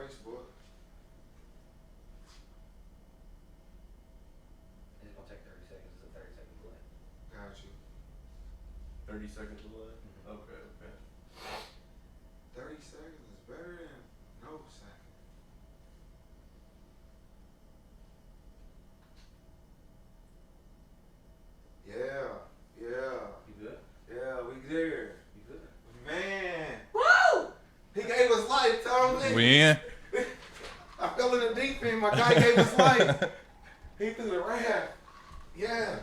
Facebook. It's gonna take 30 seconds. It's a 30-second delay. Got you. 30 seconds delay? Mm-hmm. Okay. 30 seconds is better than no second. Yeah. You good? Yeah, we there. You good? Man. Woo! He gave us life, Tony. We in? I fell in the deep end. My guy gave us life. He threw the raft. Yes.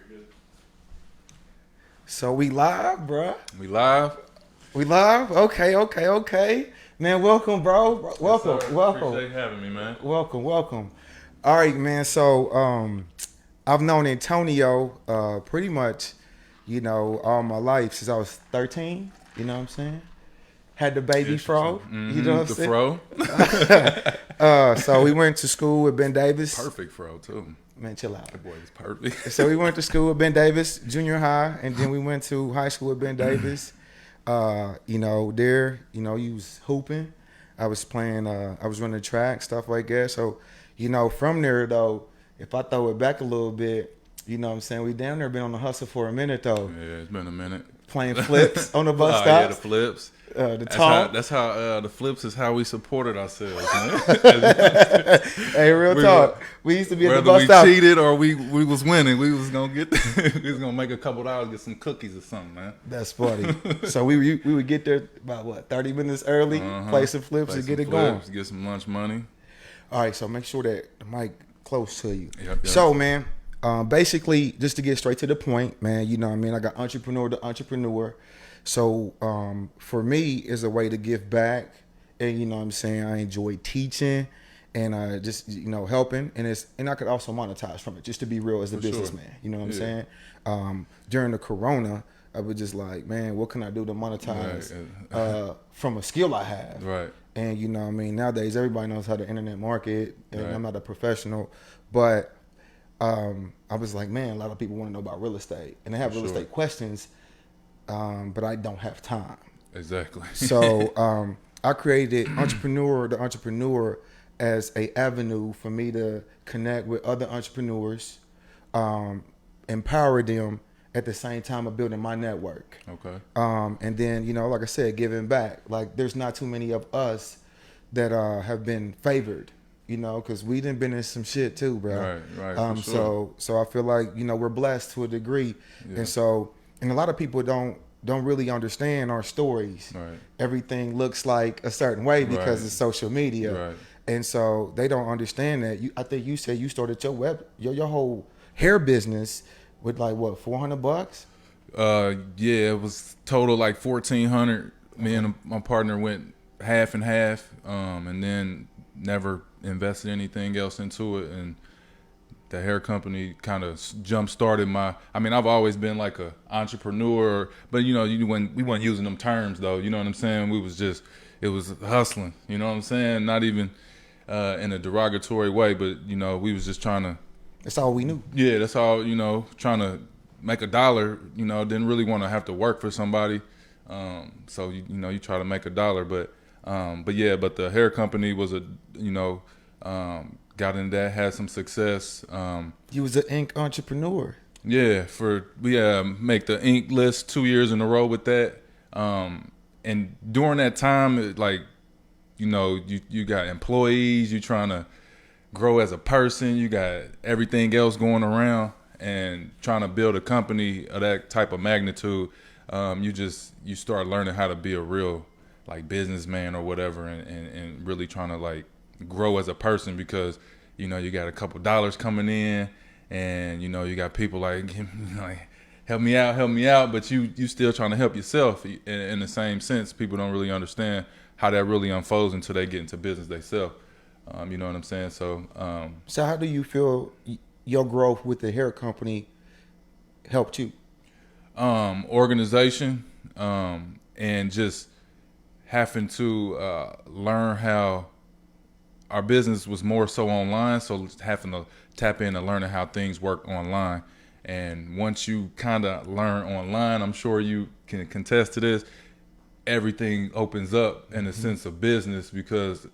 You're good. So we live, bruh. We live? We live? Okay. Man, welcome, bro. Welcome. Yes, Welcome. Appreciate you having me, man. Welcome. All right, man. So I've known Antonio pretty much, all my life since I was 13. You know what I'm saying? Had the baby fro. You know what I'm saying? The fro. So we went to school with Ben Davis. Perfect fro, too. Man, chill out. That boy is perfect. So we went to school with Ben Davis, junior high, and then we went to high school with Ben Davis. There, he was hooping. I was playing, I was running track, stuff like that. So, from there, though, if I throw it back a little bit, you know what I'm saying? We down there been on the hustle for a minute, though. Yeah, it's been a minute. playing flips on the bus Oh, yeah, the stops. flips. The That's talk. how the flips is how we supported ourselves, man. Hey, real We talk. We used to be at the Whether bus we stop. cheated or we was winning, we was gonna get we was gonna make a couple dollars, get some cookies or something, man. That's funny. So we would get there about what 30 minutes early, play some flips Play and some get it going. flips, get some lunch money. All right, so make sure that the mic close to you. Yep. So man, basically, just to get straight to the point, man, you know what I mean? I got entrepreneur to entrepreneur. So for me, is a way to give back. And you know what I'm saying? I enjoy teaching and just, you know, helping. And I could also monetize from it, just to be real as a For sure. businessman. You know what I'm Yeah. saying? During the corona, I was just like, man, what can I do to monetize from a skill I have? Right. And you know what I mean? Nowadays, everybody knows how to internet market. And Right. I'm not a professional. But I was like, man, a lot of people want to know about real estate. And they have For real sure. estate questions, but I don't have time. Exactly. So I created Entrepreneur to Entrepreneur as a avenue for me to connect with other entrepreneurs, empower them at the same time of building my network. Okay. And then, you know, like I said, giving back. Like there's not too many of us that have been favored, you know, because we done been in some shit too, bro. Right, for sure. So I feel like, you know, we're blessed to a degree. Yeah. And a lot of people don't really understand our stories. Right. Everything looks like a certain way because Right. it's social media. Right. And so they don't understand that. I think you said you started your whole hair business with like what, $400? Yeah, it was total like 1,400. Me and my partner went half and half, and then never invested anything else into it. And the hair company kind of jump started I mean, I've always been like a entrepreneur, but you know, we weren't using them terms though. You know what I'm saying? It was hustling. You know what I'm saying? Not even in a derogatory way, but you know, we was just trying to. That's all we knew. Yeah, that's all, you know, trying to make a dollar, you know, didn't really want to have to work for somebody. So, you know, you try to make a dollar, but the hair company was got in that, had some success. You was an ink entrepreneur. Yeah, we make the Inc. list 2 years in a row with that. And during that time, you know, you got employees, you trying to grow as a person, you got everything else going around, and trying to build a company of that type of magnitude, you start learning how to be a real like businessman or whatever, and really trying to like grow as a person, because you know you got a couple dollars coming in, and you know you got people like help me out, but you still trying to help yourself in the same sense. People don't really understand how that really unfolds until they get into business themselves. You know what I'm saying? So how do you feel your growth with the hair company helped you? Organization, and just having to learn how our business was more so online, so having to tap in and learning how things work online. And once you kind of learn online, I'm sure you can contest to this, everything opens up in a sense of business, because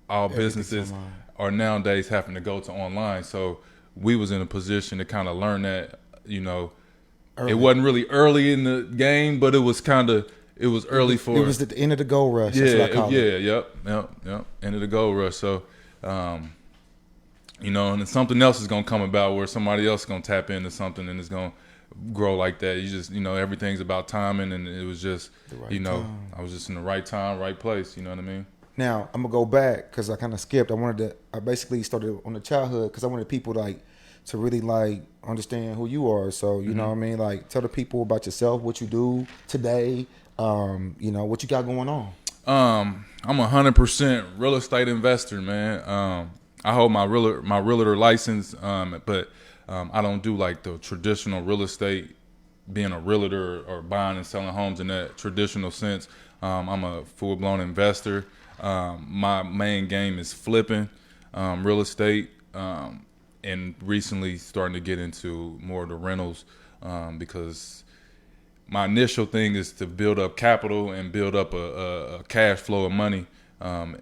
all businesses online. are nowadays having to go to online. So we was in a position to kind of learn that, you know, Early. It wasn't really early in the game, but it was early for. It was at the end of the gold rush. That's what I call it. Yep. End of the gold rush. So, you know, and then something else is gonna come about where somebody else is gonna tap into something and it's gonna grow like that. You just, you know, everything's about timing, and it was just, right you know, time. I was just in the right time, right place. You know what I mean? Now I'm gonna go back because I kind of skipped. I basically started on the childhood because I wanted people to really like understand who you are. So you know what I mean, like tell the people about yourself, what you do today, you know, what you got going on. I'm 100% real estate investor, man. I hold my realtor license, but I don't do like the traditional real estate, being a realtor or buying and selling homes in that traditional sense. I'm a full-blown investor. My main game is flipping real estate, and recently starting to get into more of the rentals, because my initial thing is to build up capital and build up a cash flow of money, and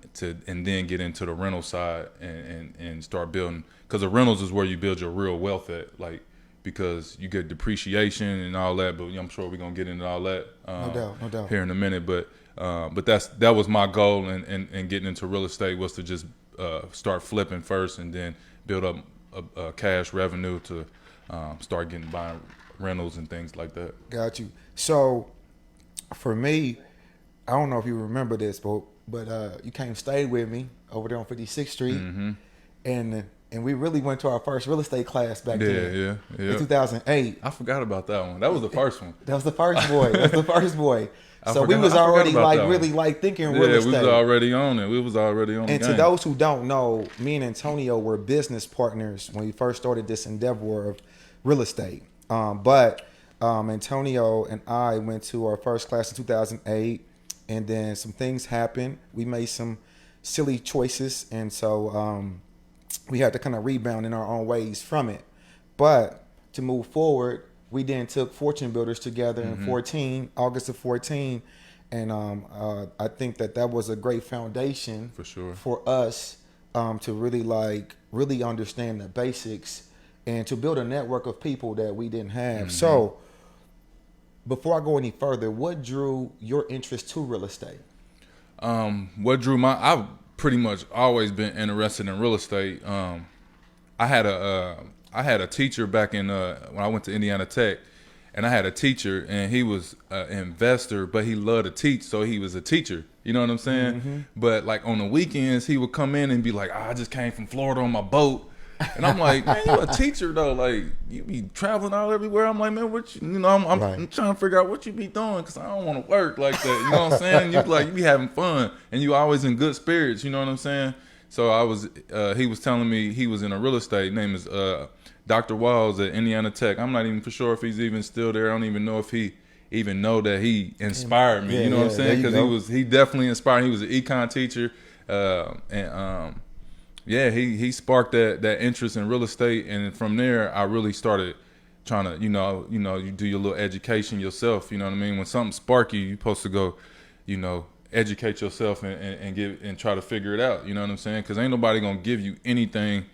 then get into the rental side and start building, because the rentals is where you build your real wealth at. Like, because you get depreciation and all that. But I'm sure we're gonna get into all that No doubt. here in a minute. But that was my goal in getting into real estate, was to just start flipping first and then build up a cash revenue to start buying rentals and things like that. Got you. So, for me, I don't know if you remember this, but you came stay with me over there on 56th Street, and we really went to our first real estate class back then. Yeah. In 2008. I forgot about that one. That was the first one. That was the first boy. That was the first boy. So we I was forgot already about like that one. really like thinking Yeah, real estate. we was already on it. We was already on And the to game. those who don't know, me and Antonio were business partners when we first started this endeavor of real estate. But Antonio and I went to our first class in 2008, and then some things happened. We made some silly choices, and so we had to kind of rebound in our own ways from it. But to move forward, we then took Fortune Builders together in August of 14, and I think that was a great foundation For sure. for us to really understand the basics and to build a network of people that we didn't have. So before I go any further, what drew your interest to real estate? I've pretty much always been interested in real estate. I had a teacher back in when I went to Indiana Tech, and I had a teacher, and he was an investor, but he loved to teach, so he was a teacher. You know what I'm saying? But like on the weekends, he would come in and be like, I just came from Florida on my boat. And I'm like, man, you a teacher though? Like, you be traveling out everywhere. I'm like, man, I'm trying to figure out what you be doing, because I don't want to work like that. You know what I'm saying? You be having fun, and you always in good spirits. You know what I'm saying? So he was telling me he was in a real estate. Name is Dr. Walls at Indiana Tech. I'm not even for sure if he's even still there. I don't even know if he even know that he inspired me. You know what I'm saying? Because he definitely inspired. He was an econ teacher, he sparked that interest in real estate, and from there I really started trying to, you do your little education yourself. You know what I mean? When something spark you're supposed to go, educate yourself and try to figure it out. You know what I'm saying? Because ain't nobody gonna give you anything.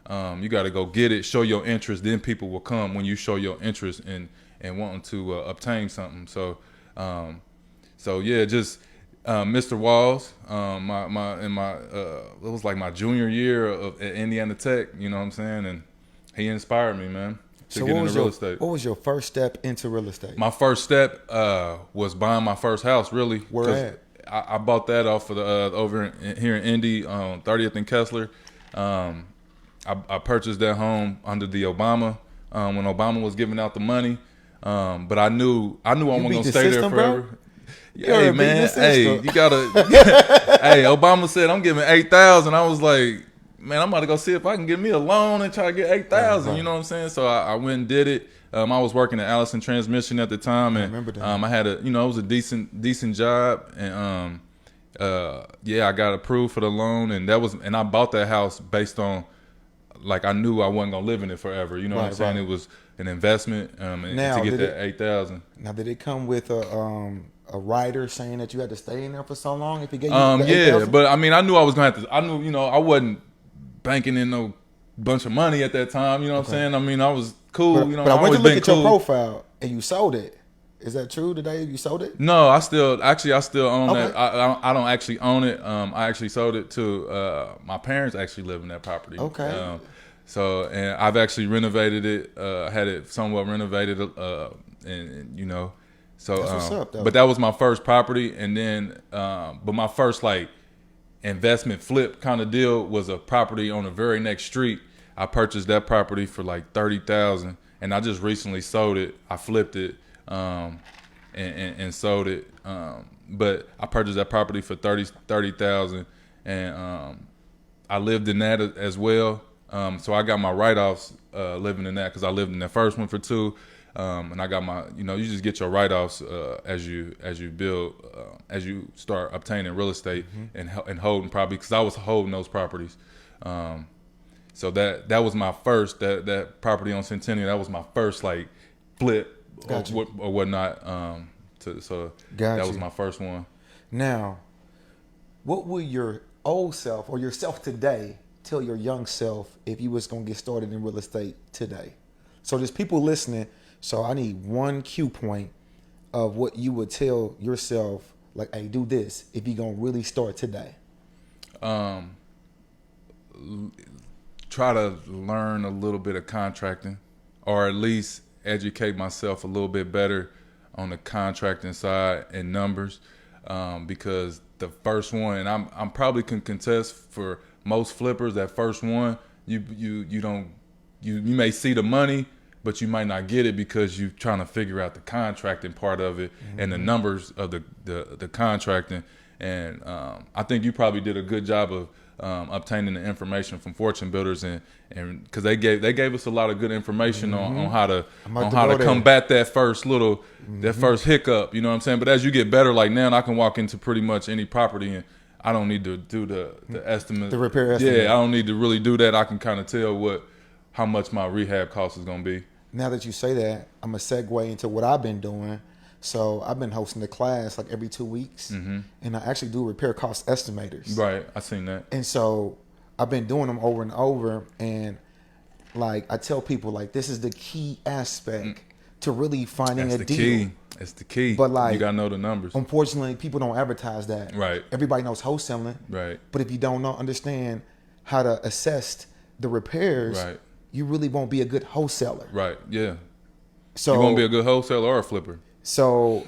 You got to go get it, show your interest, then people will come when you show your interest in wanting to obtain something. So just Mr. Walls, it was like my junior year at Indiana Tech. You know what I'm saying? And he inspired me, man, to get into real estate. What was your first step into real estate? My first step was buying my first house. Really, where at? I bought that off of here in Indy on 30th and Kessler. I purchased that home under the Obama when Obama was giving out the money. But I knew I wasn't gonna stay there forever. Bro? Hey man, hey, you gotta. Hey, Obama said I'm giving 8,000. I was like, man, I'm about to go see if I can get me a loan and try to get 8,000. Right. You know what I'm saying? So I went and did it. I was working at Allison Transmission at the time, and I remember that. I had it was a decent job, and I got approved for the loan, and I bought that house based on, like, I knew I wasn't gonna live in it forever. You know what I'm saying? Right. It was an investment, and Now, to get that 8,000. Now, did it come with a rider saying that you had to stay in there for so long if he gave you the 8,000? But I mean, I knew I was gonna have to. I knew, I wasn't banking in no bunch of money at that time. You know what I'm saying? I mean, I was cool. But I went to look at your profile and you sold it. Is that true today? You sold it? No, I still own Okay. that. I don't actually own it. I actually sold it to my parents. Actually live in that property. Okay. And I've actually renovated it. Had it somewhat renovated. And so. That's what's up, though. But that was my first property, and then but my first like investment flip kind of deal was a property on the very next street. I purchased that property for like $30,000, and I just recently sold it. I flipped it. And sold it. But I purchased that property for $30,000, and I lived in that as well. So I got my write-offs living in that, because I lived in the first one for 2. And I got my, you just get your write-offs as you build, as you start obtaining real estate and holding property, because I was holding those properties. So that was my first, that property on Centennial, that was my first like flip. Or whatnot. That was my first one. Now, what would your old self or yourself today tell your young self if you was gonna get started in real estate today? So there's people listening. So I need one cue point of what you would tell yourself, like, hey, do this if you're going to really start today. Try to learn a little bit of contracting, or at least educate myself a little bit better on the contracting side and numbers, because the first one, and I'm probably can contest for most flippers, that first one, you may see the money, but you might not get it because you're trying to figure out the contracting part of it and the numbers of the contracting. And I think you probably did a good job of obtaining the information from Fortune Builders, and because they gave us a lot of good information on how to combat that first hiccup. You know what I'm saying? But as you get better, like now, I can walk into pretty much any property and I don't need to do the estimate, the repair estimate. Yeah, I don't need to really do that. I can kind of tell how much my rehab cost is going to be. Now that you say that, I'm going to segue into what I've been doing. So I've been hosting a class like every 2 weeks, and I actually do repair cost estimators. Right, I seen that. And so I've been doing them over and over, and like I tell people, like, this is the key aspect to really finding a deal. Key. It's the key. But like, you gotta know the numbers. Unfortunately, people don't advertise that. Right. Everybody knows wholesaling. Right. But if you don't understand how to assess the repairs, right, you really won't be a good wholesaler. Right. Yeah. So you won't be a good wholesaler or a flipper. So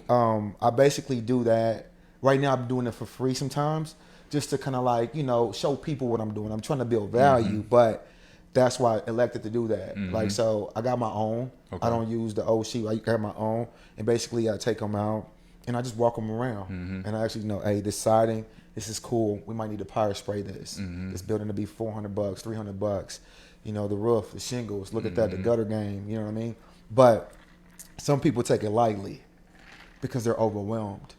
I basically do that. Right now I'm doing it for free sometimes, just to kind of like, show people what I'm doing. I'm trying to build value, but that's why I elected to do that. Like, so I got my own. Okay. I don't use the old sheet. I got my own. And basically I take them out and I just walk them around. And I actually know, hey, this siding, this is cool. We might need to power spray this. This building to be $400, $300. The roof, the shingles, look at that, the gutter game, you know what I mean? But some people take it lightly because they're overwhelmed.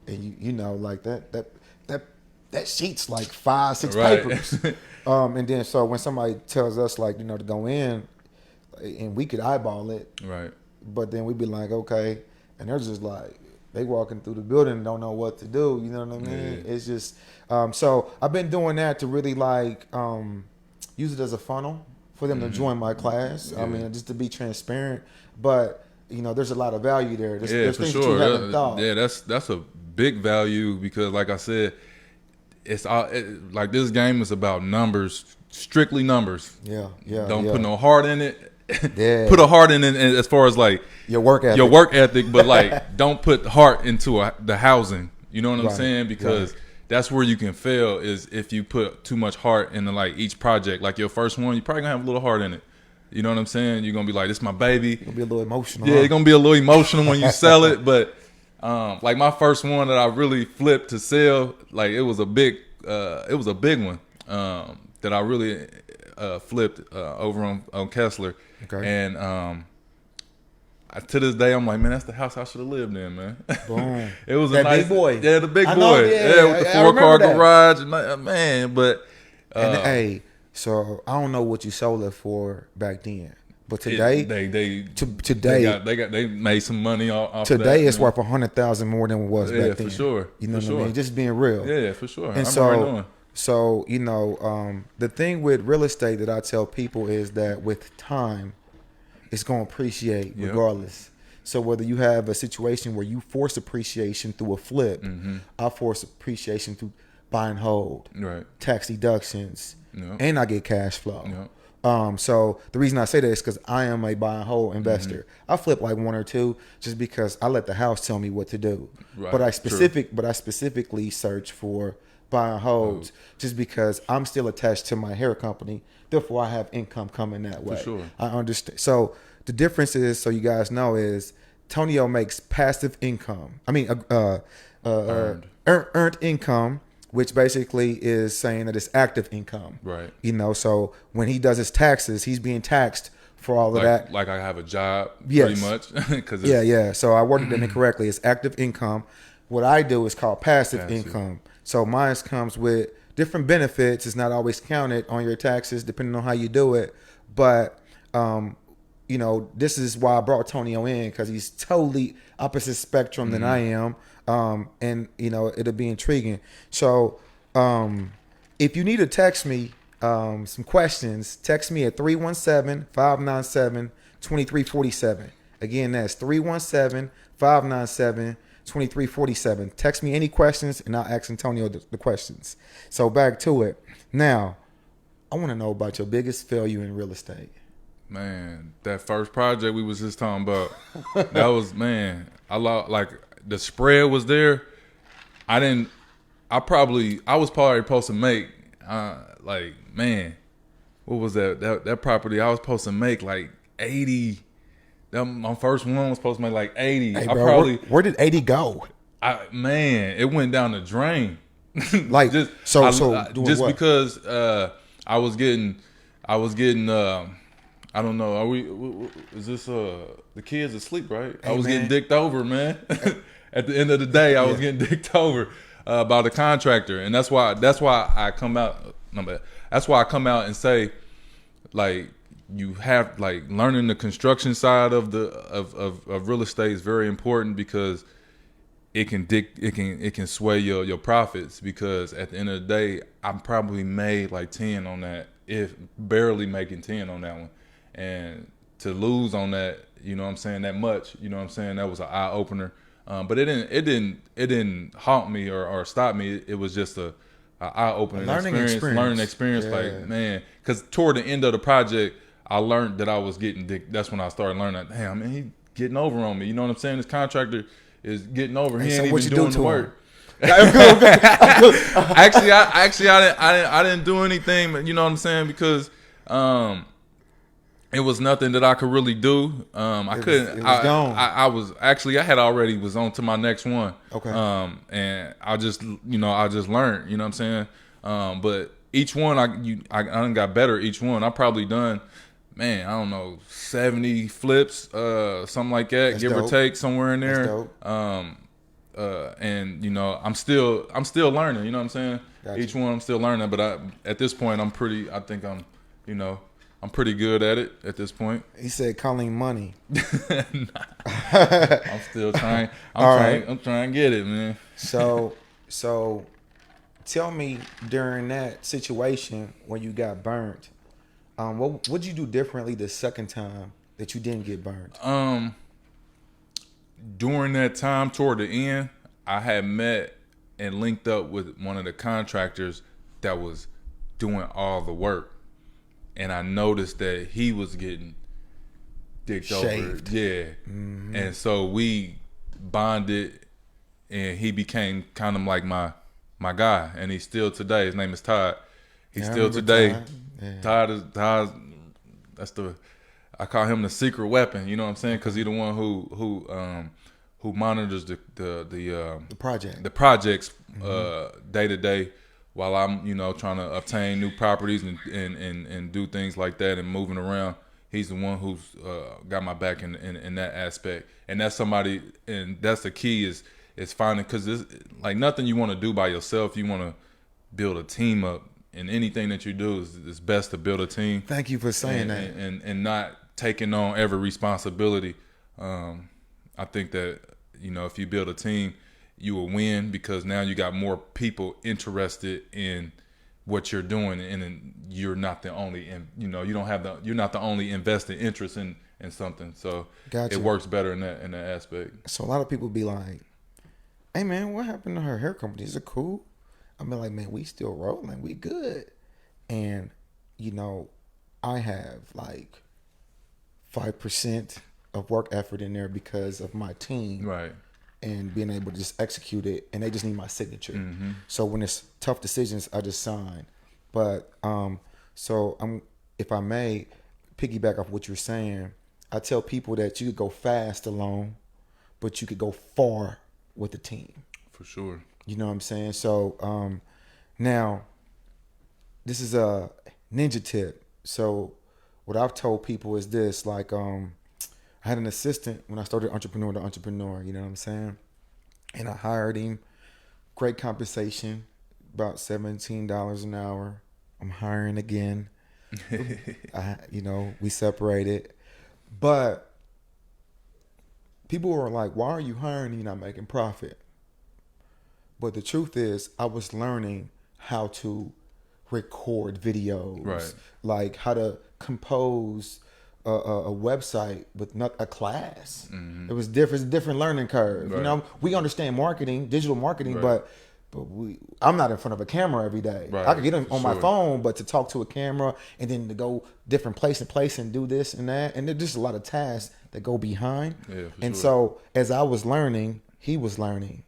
And like that sheet's like 5-6 papers. And then so when somebody tells us like, to go in, and we could eyeball it. Right. But then we'd be like, okay. And they're just like, they walking through the building and don't know what to do. You know what I mean? Yeah. It's just, so I've been doing that to really like use it as a funnel for them to join my class. I mean, just to be transparent. But, there's a lot of value there. There's for things sure. that you haven't thought. Yeah, that's a big value because, like I said, it's like this game is about numbers, strictly numbers. Yeah. Don't put no heart in it. Yeah. Put a heart in it as far as like your work ethic, but like don't put heart into the housing. You know what I'm saying? Because that's where you can fail is if you put too much heart into like each project. Like your first one, you probably gonna have a little heart in it. You know what I'm saying? You're gonna be like, this is my baby. You're gonna be a little emotional. Yeah, you're gonna be a little emotional when you sell it. But like my first one that I really flipped to sell, like it was a big one that I really flipped over on Kessler. Okay. And to this day, I'm like, man, that's the house I should have lived in, man. Boom. It was that a nice, big boy. Yeah, the big I boy. know, yeah, with the 4-car garage, and man. But and hey, so I don't know what you sold it for back then, but today they made some money off today. That, it's worth $100,000 more than it was back then. Yeah, for sure. You know for what sure. I mean? Just being real. Yeah, for sure. And so the thing with real estate that I tell people is that with time, it's going to appreciate regardless. So whether you have a situation where you force appreciation through a flip, I force appreciation through buy and hold, tax deductions, and I get cash flow. So the reason I say that is because I am a buy and hold investor. I flip like one or two just because I let the house tell me what to do. Right. But I specifically search for buy and holds just because I'm still attached to my hair company. Therefore, I have income coming that way. For sure. I understand. So the difference is, so you guys know, is Tonio makes passive income. I mean, earned income, which basically is saying that it's active income. Right. So when he does his taxes, he's being taxed for all of that. Like I have a job, yes. pretty much. Cause So I worded it incorrectly. It's active income. What I do is called passive income. So mine comes with different benefits. It's not always counted on your taxes, depending on how you do it. But this is why I brought Tonio in, because he's totally opposite spectrum than I am. And it'll be intriguing. So if you need to text me some questions, text me at 317-597-2000. 2347. Again, that's 317-597-2347. Text me any questions, and I'll ask Antonio the questions. So back to it. Now, I want to know about your biggest failure in real estate. Man, that first project we was just talking about, that was, man, like the spread was there. I was probably supposed to make, like, man, what was that property I was supposed to make like 80. My first one was supposed to make like 80. Hey, bro, where did 80 go? It went down the drain. Like, just what? because I was getting I don't know. Is this the kids asleep, right? Hey, I was man. getting dicked over, man. At the end of the day, I was getting dicked over by the contractor, and that's why I come out. That's why I come out and say, like, you have, like, learning the construction side of real estate is very important, because it can sway your profits, because at the end of the day, I probably made like 10 on that, if barely making 10 on that one. And to lose on that, you know what I'm saying, that much, you know what I'm saying, that was an eye opener. But it didn't haunt me or stop me. It was just a eye opening learning experience. Yeah. Like, man, because toward the end of the project, I learned that I was getting dick. That's when I started learning, damn, man, he getting over on me. You know what I'm saying? This contractor is getting over. He ain't even doing the work. Actually, I didn't do anything. You know what I'm saying? Because it was nothing that I could really do. I couldn't. It was gone. I had already was on to my next one. Okay. And I just learned. You know what I'm saying? But each one, I done got better. Each one, I probably done, man, I don't know, 70 flips, something like that, That's give dope. or take, somewhere in there. That's dope. And you know, I'm still learning. You know what I'm saying? Gotcha. Each one, I'm still learning. But at this point, I think I'm pretty good at it at this point. He said calling money. I'm still trying. I'm trying to get it, man. So tell me, during that situation when you got burnt, what would you do differently the second time that you didn't get burnt? During that time, toward the end, I had met and linked up with one of the contractors that was doing all the work. And I noticed that he was getting dicked Shaved. over. Yeah. Mm-hmm. And so we bonded, and he became kind of like my guy. And he's still today. His name is Todd. He's still today. Todd is I call him the secret weapon. You know what I'm saying? Because he's the one who monitors the projects day to day, while I'm, you know, trying to obtain new properties and do things like that and moving around. He's the one who's got my back in that aspect. And that's somebody, and that's the key is finding, because it's like nothing you want to do by yourself. You want to build a team up, and anything that you do is best to build a team. Thank you for saying that. And not taking on every responsibility. I think that, you know, if you build a team, you will win, because now you got more people interested in what you're doing, and you're not the only, you're not the only invested interest in something. So Gotcha. It works better in that aspect. So a lot of people be like, "Hey man, what happened to her hair company? Is it cool?" I mean, like, man, we still rolling, we good. And you know, I have like 5% of work effort in there because of my team, Right. and being able to just execute it, and they just need my signature. Mm-hmm. So when it's tough decisions, I just sign. But if I may piggyback off what you're saying, I tell people that you could go fast alone, but you could go far with a team. For sure. You know what I'm saying? So now, this is a ninja tip. So what I've told people is this, like, I had an assistant when I started Entrepreneur to Entrepreneur, you know what I'm saying? And I hired him, great compensation, about $17 an hour. I'm hiring again. We separated. But people were like, why are you hiring? You're not making profit. But the truth is, I was learning how to record videos, Right. like how to compose a website with not a class. It was different. It's a different learning curve. You Right. know, we understand marketing, digital marketing, Right. but I'm not in front of a camera every day. Right, I could get for on my sure. phone, but to talk to a camera and then to go different place and place and do this and that, and there's just a lot of tasks that go behind. Yeah, for and sure. so as I was learning, he was learning,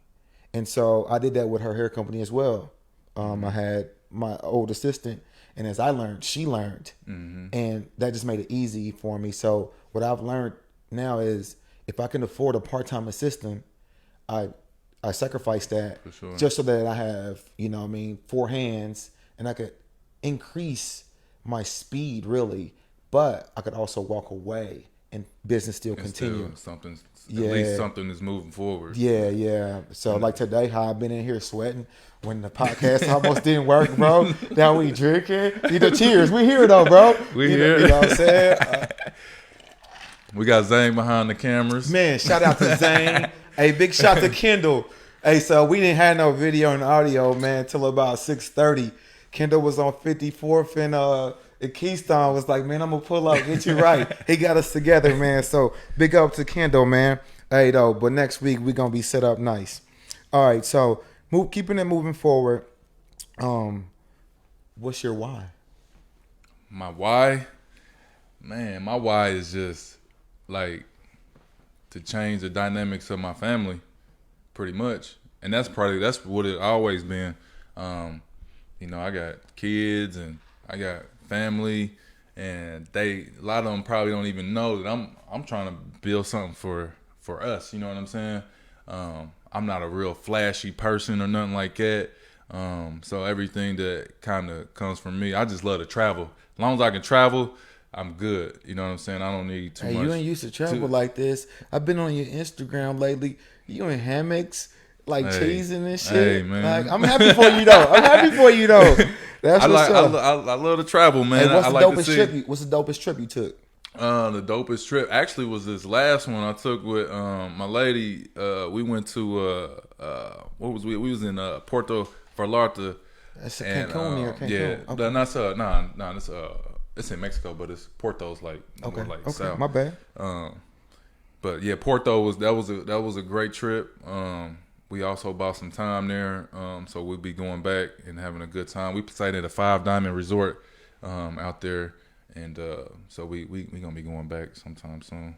and so I did that with her hair company as well. I had my old assistant, and as I learned, she learned, and that just made it easy for me. So what I've learned now is if I can afford a part-time assistant, I sacrifice that For sure. just so that I have, 4 hands, and I could increase my speed really, but I could also walk away and business still And continue. still something, Yeah. at least something is moving forward. Yeah. So like today, how I've been in here sweating when the podcast almost didn't work, bro. Now we drinking. Cheers. We here though, bro. We You know- here. You know what I'm saying? We got Zane behind the cameras. Man, shout out to Zane. Hey, big shout to Kendall. Hey, so we didn't have no video and audio, man, till about 6:30. Kendall was on 54th and Keystone was like, man, I'm gonna pull up, get you right. He got us together, man. So big up to Kendall, man. Hey, though, but next week we gonna be set up nice. All right, so keeping it moving forward. What's your why? My why? Man, my why is just like to change the dynamics of my family, pretty much. And that's what it always been. I got kids and I got family, and a lot of them probably don't even know that I'm trying to build something for us. You know what I'm saying? I'm not a real flashy person or nothing like that. So everything that kind of comes from me, I just love to travel. As long as I can travel, I'm good. You know what I'm saying? I don't need too Hey, much. you ain't used to travel like this. I've been on your Instagram lately. You in hammocks, like Hey. cheesing and shit. Hey, man. Like, I'm happy for you though. That's I what's up. I love to travel, man. Hey, what's I the like to dopest see. trip? What's the dopest trip you took? The dopest trip actually was this last one I took with my lady. We went to what was we? We was in Puerto Vallarta. That's And, Cancun or Cancun. Yeah, Okay. that's it's in Mexico, but it's Porto's like Okay. more like Okay. south. My bad. But yeah, Porto was a great trip. We also bought some time there, so we'll be going back and having a good time. We stayed at a 5 Diamond Resort out there, and so we gonna be going back sometime soon.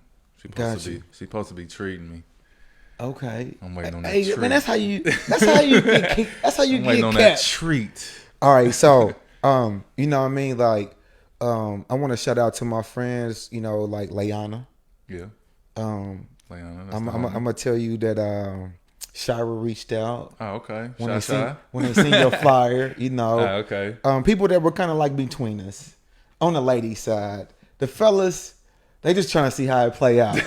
Gotcha. She supposed to be treating me. Okay. I'm waiting on that Hey, treat. man, that's how you get. I'm waiting on that Kept. treat. All right, so you know what I mean? Like, I want to shout out to my friends, like Layana. Yeah, Um, Leona, that's I'm the homie. gonna tell you that Shira reached out Oh, okay. when Shy. they seen your flyer. Ah, okay. People that were kind of like between us on the ladies' side. The fellas, they just trying to see how it play out.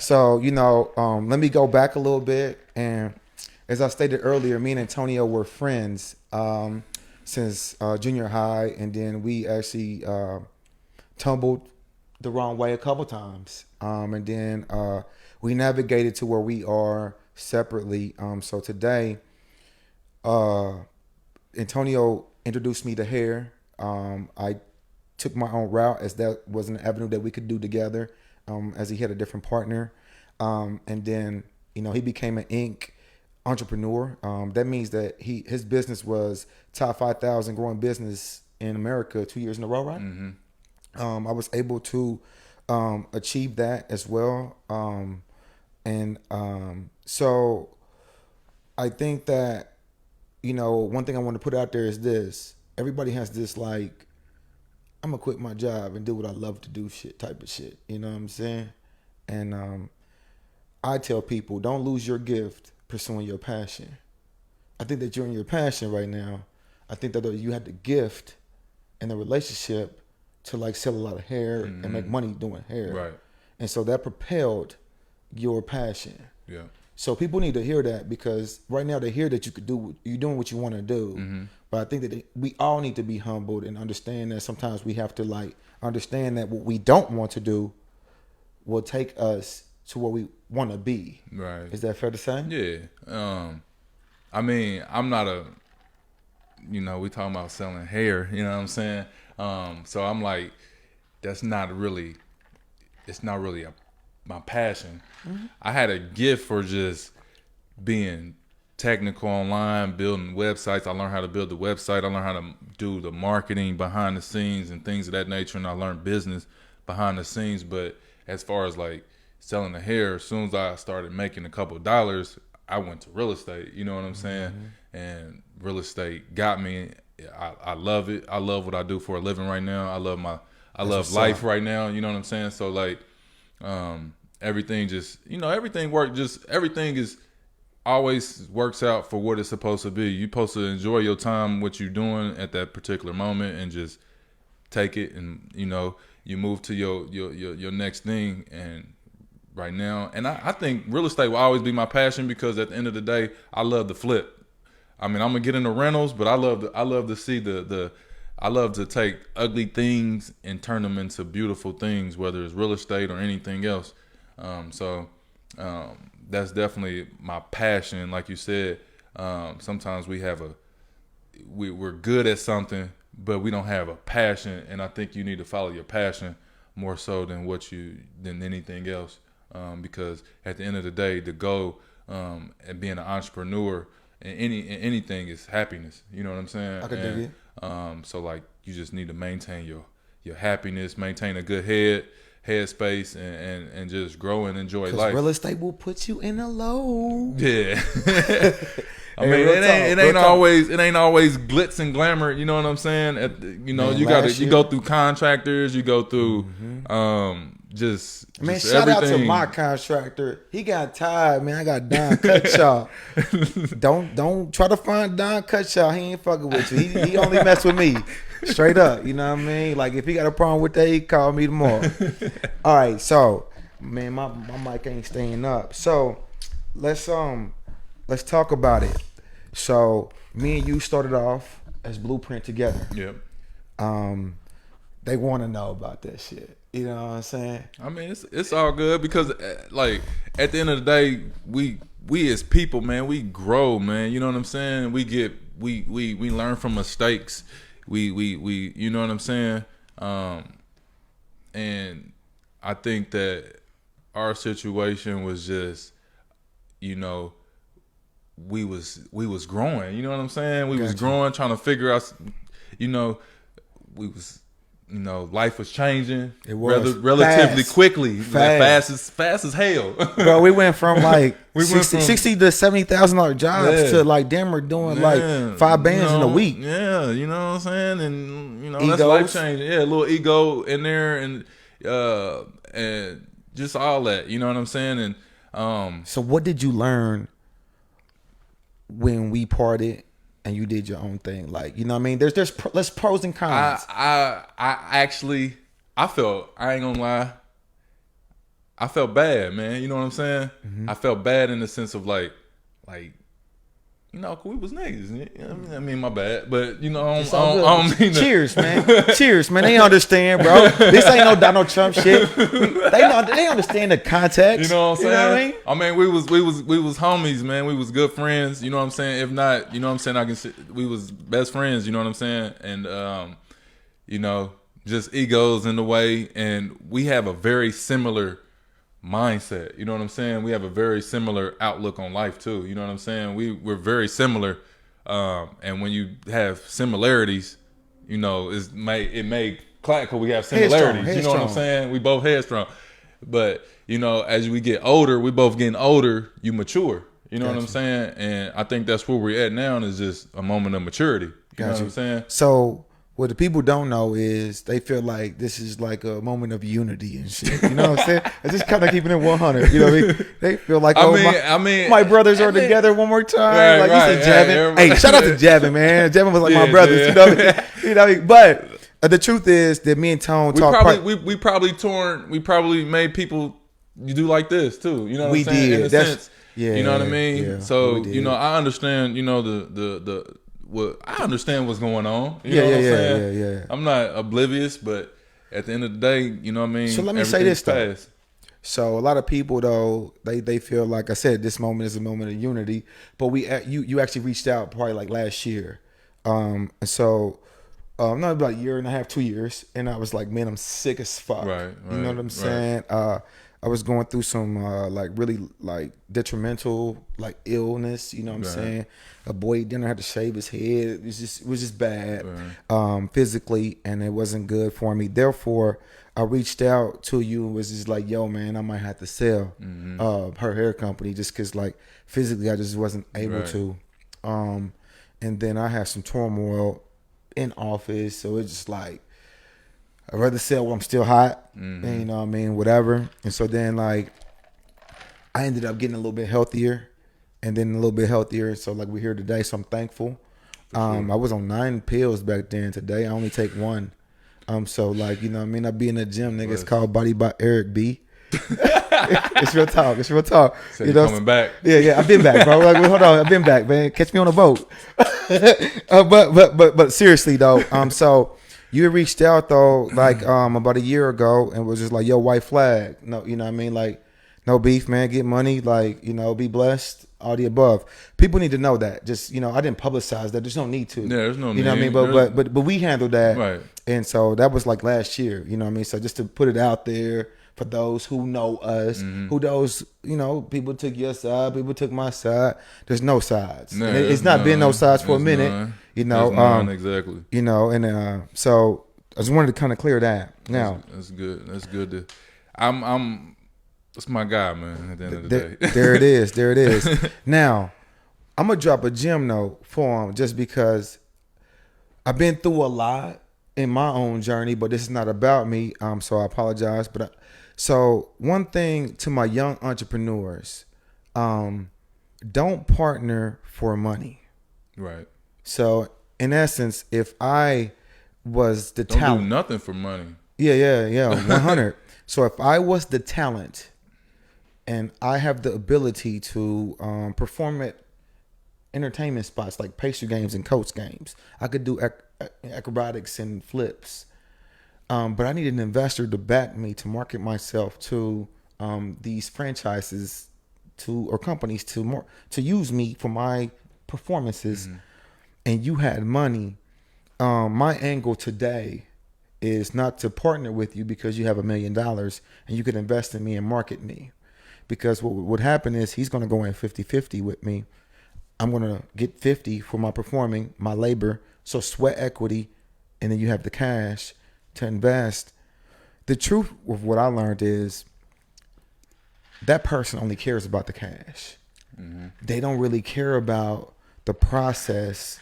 So let me go back a little bit, and as I stated earlier, me and Antonio were friends since junior high, and then we actually tumbled the wrong way a couple times, and then we navigated to where we are separately. So today, Antonio introduced me to hair. I took my own route, as that was an avenue that we could do together, as he had a different partner, and then he became an ink entrepreneur. That means that his business was top 5,000 growing business in America 2 years in a row, right? Mm-hmm. I was able to achieve that as well. So I think that, one thing I want to put out there is this. Everybody has this, like, I'm going to quit my job and do what I love to do shit type of shit. You know what I'm saying? And I tell people, don't lose your gift pursuing your passion. I think that you're in your passion right now. I think that you had the gift and the relationship to like sell a lot of hair and make money doing hair. Right. And so that propelled your passion. Yeah. So people need to hear that, because right now they hear that you're doing what you want to do. Mm-hmm. But I think that we all need to be humbled and understand that sometimes we have to like understand that what we don't want to do will take us to where we want to be. Right. Is that fair to say? Yeah. I mean, I'm not we talking about selling hair, you know what I'm saying? So I'm like, that's not really it's not really my passion. I had a gift for just being technical online, building websites. I learned how to build the website. I learned how to do the marketing behind the scenes and things of that nature. And I learned business behind the scenes. But as far as like selling the hair, as soon as I started making a couple of dollars, I went to real estate. You know what I'm saying? And real estate got me. I love it. I love what I do for a living right now. I love life right now. You know what I'm saying? So like, everything just, everything is always works out for what it's supposed to be. You're supposed to enjoy your time, what you're doing at that particular moment, and just take it. And you move to your next thing. And right now, and I think real estate will always be my passion, because at the end of the day, I love to flip. I mean, I'm gonna get into rentals, but I love to see I love to take ugly things and turn them into beautiful things, whether it's real estate or anything else. That's definitely my passion. Like you said, sometimes we're good at something, but we don't have a passion. And I think you need to follow your passion more so than than anything else. Because at the end of the day, the goal at being an entrepreneur and anything is happiness. You know what I'm saying? I can dig it. So like, you just need to maintain your happiness, maintain a good headspace, and just grow and enjoy life. Real estate will put you in a low. Yeah. I mean, it ain't always glitz and glamour. You know what I'm saying? You go through contractors, you go through shout out to my contractor. He got tired, man. I got Don Cutshaw. Don't try to find Don Cutshaw. He ain't fucking with you. He only mess with me. Straight up. You know what I mean? Like, if he got a problem with that, he call me tomorrow. All right, so man, my mic ain't staying up. So let's talk about it. So me and you started off as Blueprint together. Yep. They want to know about that shit. You know what I'm saying? I mean, it's all good, because like, at the end of the day, we as people, man, we grow, man. You know what I'm saying? We learn from mistakes. We you know what I'm saying? And I think that our situation was just, we was growing. You know what I'm saying? We was growing, trying to figure out. We was. Life was changing. It was relatively quickly, fast as hell. Bro, we went from like 60 to $70,000 jobs to like damn, we're doing like 5 bands in a week. Yeah, you know what I'm saying, and that's life changing. Yeah, a little ego in there, and just all that. You know what I'm saying, and so what did you learn when we parted? And you did your own thing, like, you know what I mean? There's pros and cons. I ain't gonna lie, I felt bad, man. You know what I'm saying? I felt bad in the sense of like, we was niggas. I mean, my bad, but I don't mean to. Cheers, man. Cheers, man. They understand, bro. This ain't no Donald Trump shit. They understand the context. You know what I'm saying? You know what I mean? we was homies, man. We was good friends. You know what I'm saying? If not, you know what I'm saying, we was best friends. You know what I'm saying? And just egos in the way, and we have a very similar mindset. You know what I'm saying? We have a very similar outlook on life too. You know what I'm saying? We're very similar, and when you have similarities, it may clack because we have similarities. Headstrong. You know what I'm saying? We both headstrong, but as we get older, we both getting older. You mature. You know what I'm saying? And I think that's where we're at now. Is just a moment of maturity. You know what I'm saying? So what the people don't know is they feel like this is like a moment of unity and shit. You know what I'm saying? It's just kind of keeping it 100. You know what I mean? They feel like, my brothers are together one more time. Like, you said Javin. Hey, shout out to Javin, man. Javin was like my brothers. Yeah. You know what I mean? But the truth is that me and Tone we probably made people do like this too. You know what I'm saying? We did. In a sense. Yeah. You know what I mean? Yeah, so, I understand, I understand what's going on. You know what I'm saying? Yeah. I'm not oblivious, but at the end of the day, you know what I mean? So let me say this though. So a lot of people though, they feel like I said, this moment is a moment of unity. But you actually reached out probably like last year. So not about a year and a half, 2 years, and I was like, man, I'm sick as fuck. Right, You know what I'm right. saying? I was going through some like really like detrimental like illness. You know what I'm Right. saying? A boy dinner had to shave his head. It was just bad Right. physically, and it wasn't good for me. Therefore, I reached out to you and was just like, yo, man, I might have to sell her hair company just because like physically I just wasn't able Right. to. And then I had some turmoil in office, so it's just like I'd rather sell when I'm still hot, and, you know what I mean, whatever. And so then like I ended up getting a little bit healthier, and then a little bit healthier. So like we're here today, so I'm thankful. I was on 9 pills back then. Today I only take 1. So like, you know what I mean, I be in the gym, nigga. It's called Body by Erick B. It's real talk. It's real talk. So you you know, coming back? Yeah, I've been back, bro. Like, hold on, I've been back, man. Catch me on a boat. But seriously though, so you had reached out though, like about a year ago, and was just like, yo, white flag. No, you know what I mean, like, no beef, man. Get money, like, you know, be blessed, all the above. People need to know that. Just, you know, I didn't publicize that. There's no need to. Yeah, there's no You know what I need. mean? But we handled that, Right. and so that was like last year. You know what I mean? So just to put it out there for those who know us, who those, you know, people took your side, people took my side. There's no sides. No, And it's there's not been no none. sides for a There's minute. none. You know, There's none, exactly. you know, and so I just wanted to kind of clear that. Now, That's good. That's good to. That's my guy, man. At the end of the day, there it is. There it is. Now, I'm gonna drop a gem note for him just because I've been through a lot in my own journey, but this is not about me. So I apologize. So one thing to my young entrepreneurs, don't partner for money. right? So in essence, if I was the Don't talent, do nothing for money. yeah, 100. So if I was the talent, and I have the ability to perform at entertainment spots like pastry games and coach games, I could do acrobatics and flips. But I need an investor to back me to market myself to these franchises or companies to use me for my performances. And you had money. My angle today is not to partner with you because you have $1 million and you could invest in me and market me. Because what would happen is he's going to go in 50-50 with me. I'm going to get 50 for my performing, my labor. So sweat equity, and then you have the cash to invest. The truth of what I learned is that person only cares about the cash. They don't really care about the process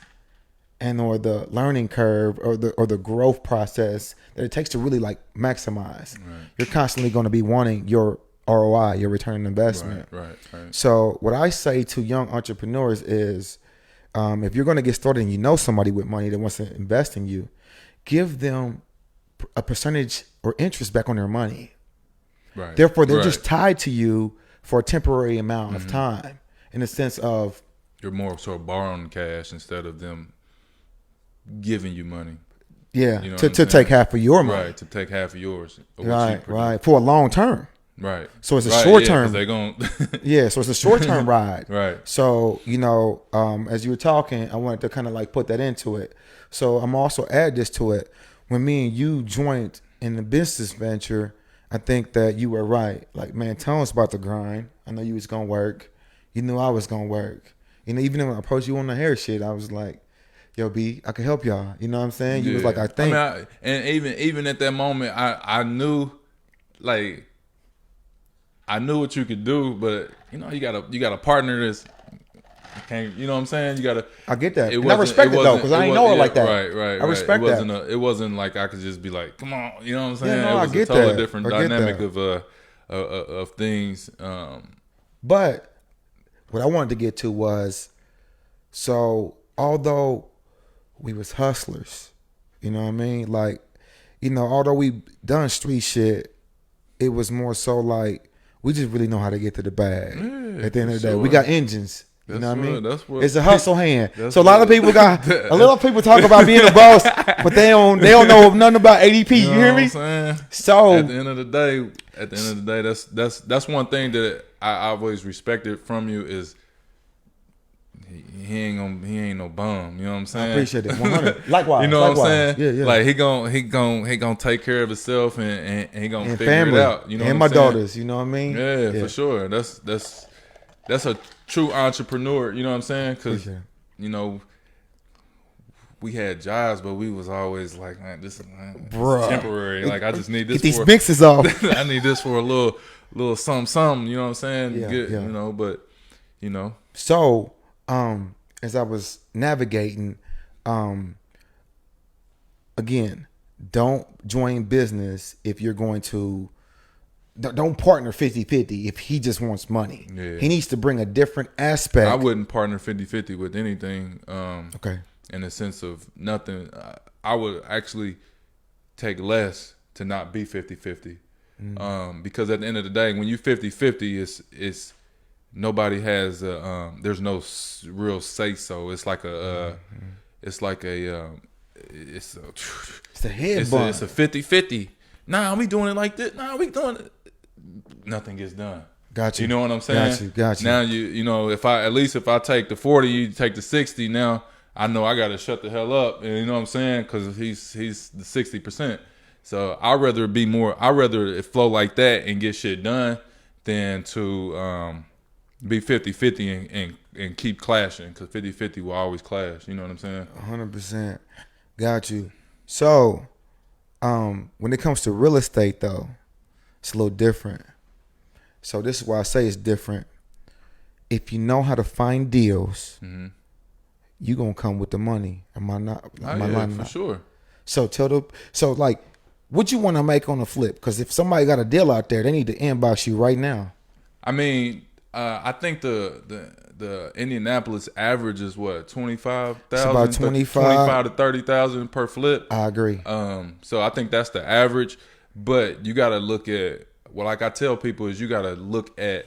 and or the learning curve or the growth process that it takes to really like maximize. Right. You're constantly going to be wanting your ROI, your return on investment. Right. So what I say to young entrepreneurs is, if you're going to get started and you know somebody with money that wants to invest in you, give them a percentage or interest back on their money. Right. Therefore, they're Right. just tied to you for a temporary amount of time, in the sense of, You're more sort of borrowing cash instead of them giving you money. yeah, You know to what I'm take saying? half of your money. Right. To take half of yours. Or what you Right, produce. right, for a long term. Right. So it's a Right, short yeah, 'cause term. They gon' Yeah, so it's a short term ride. Right. So, you know, as you were talking, I wanted to kind of like put that into it. So I'm also add this to it. When me and you joined in the business venture, I think that you were right. Like, man, tell us about the grind. I know you was gonna work. You knew I was gonna work. You know, even when I approached you on the hair shit, I was like, yo, B, I can help y'all. You know what I'm saying? You was like, I think. and even at that moment, I knew, like, I knew what you could do, but you know, you got a partner that's can't. You know what I'm saying? You gotta. I get that. It And I respect it though, because I ain't know her like that. Right. I respect it wasn't that. It wasn't like I could just be like, come on. You know what I'm saying? Yeah, no, it I was get a totally that. different I get dynamic that. of things. But what I wanted to get to was, so although we was hustlers, you know what I mean? Like, you know, although we done street shit, it was more so like we just really know how to get to the bag. Yeah, At the end of the for day, sure. we got engines. You That's know what I mean? that's what It's a hustle hand. that's So a lot of what- people a lot of people talk about being a boss, but they don't know nothing about ADP. You, You know hear what me? I'm saying? So At the end of the day, that's one thing that I always respected from you is he ain't no bum. You know what I'm saying? I appreciate it. 100. Likewise. You know what I'm likewise. saying? Yeah, yeah. Like he gonna take care of himself and he gonna And figure family. it out. You know and what my I'm saying? daughters. You know what I mean? Yeah, for sure. That's a true entrepreneur. You know what I'm saying? Because Appreciate it. you know we had jobs, but we was always like, man, this is Bruh. temporary. Like I just need this Get these for mixes off. I need this for a little something. You know what I'm saying? Yeah, Good. yeah. You know, but you know. So, as I was navigating, again, don't join business if you're going to. Don't partner 50-50 if he just wants money. Yeah. He needs to bring a different aspect. I wouldn't partner 50-50 with anything. Okay. In the sense of nothing, I would actually take less to not be 50-50. Because at the end of the day, when you 50-50, it's nobody has there's no real say so. It's like it's a It's a head bun. it's a 50-50. Nah, we doing it like this. Nah, we doing it. Nothing gets done. Got you. You know what I'm saying? Got you. Now you know if I take the 40, you take the 60. Now I know I got to shut the hell up, and you know what I'm saying? Because he's the 60%. So I'd rather it flow like that and get shit done than to be 50-50 and keep clashing, because 50-50 will always clash. You know what I'm saying? 100%. Got you. So, when it comes to real estate, though, it's a little different. So this is why I say it's different. If you know how to find deals, you gonna come with the money. Am I not? Am I lying? For sure. So like, what you want to make on a flip? Because if somebody got a deal out there, they need to inbox you right now. I mean, I think the Indianapolis average is what, 25,000? It's about 25 to 30,000 per flip. I agree. So I think that's the average, but you got to look at, well, like I tell people, is you got to look at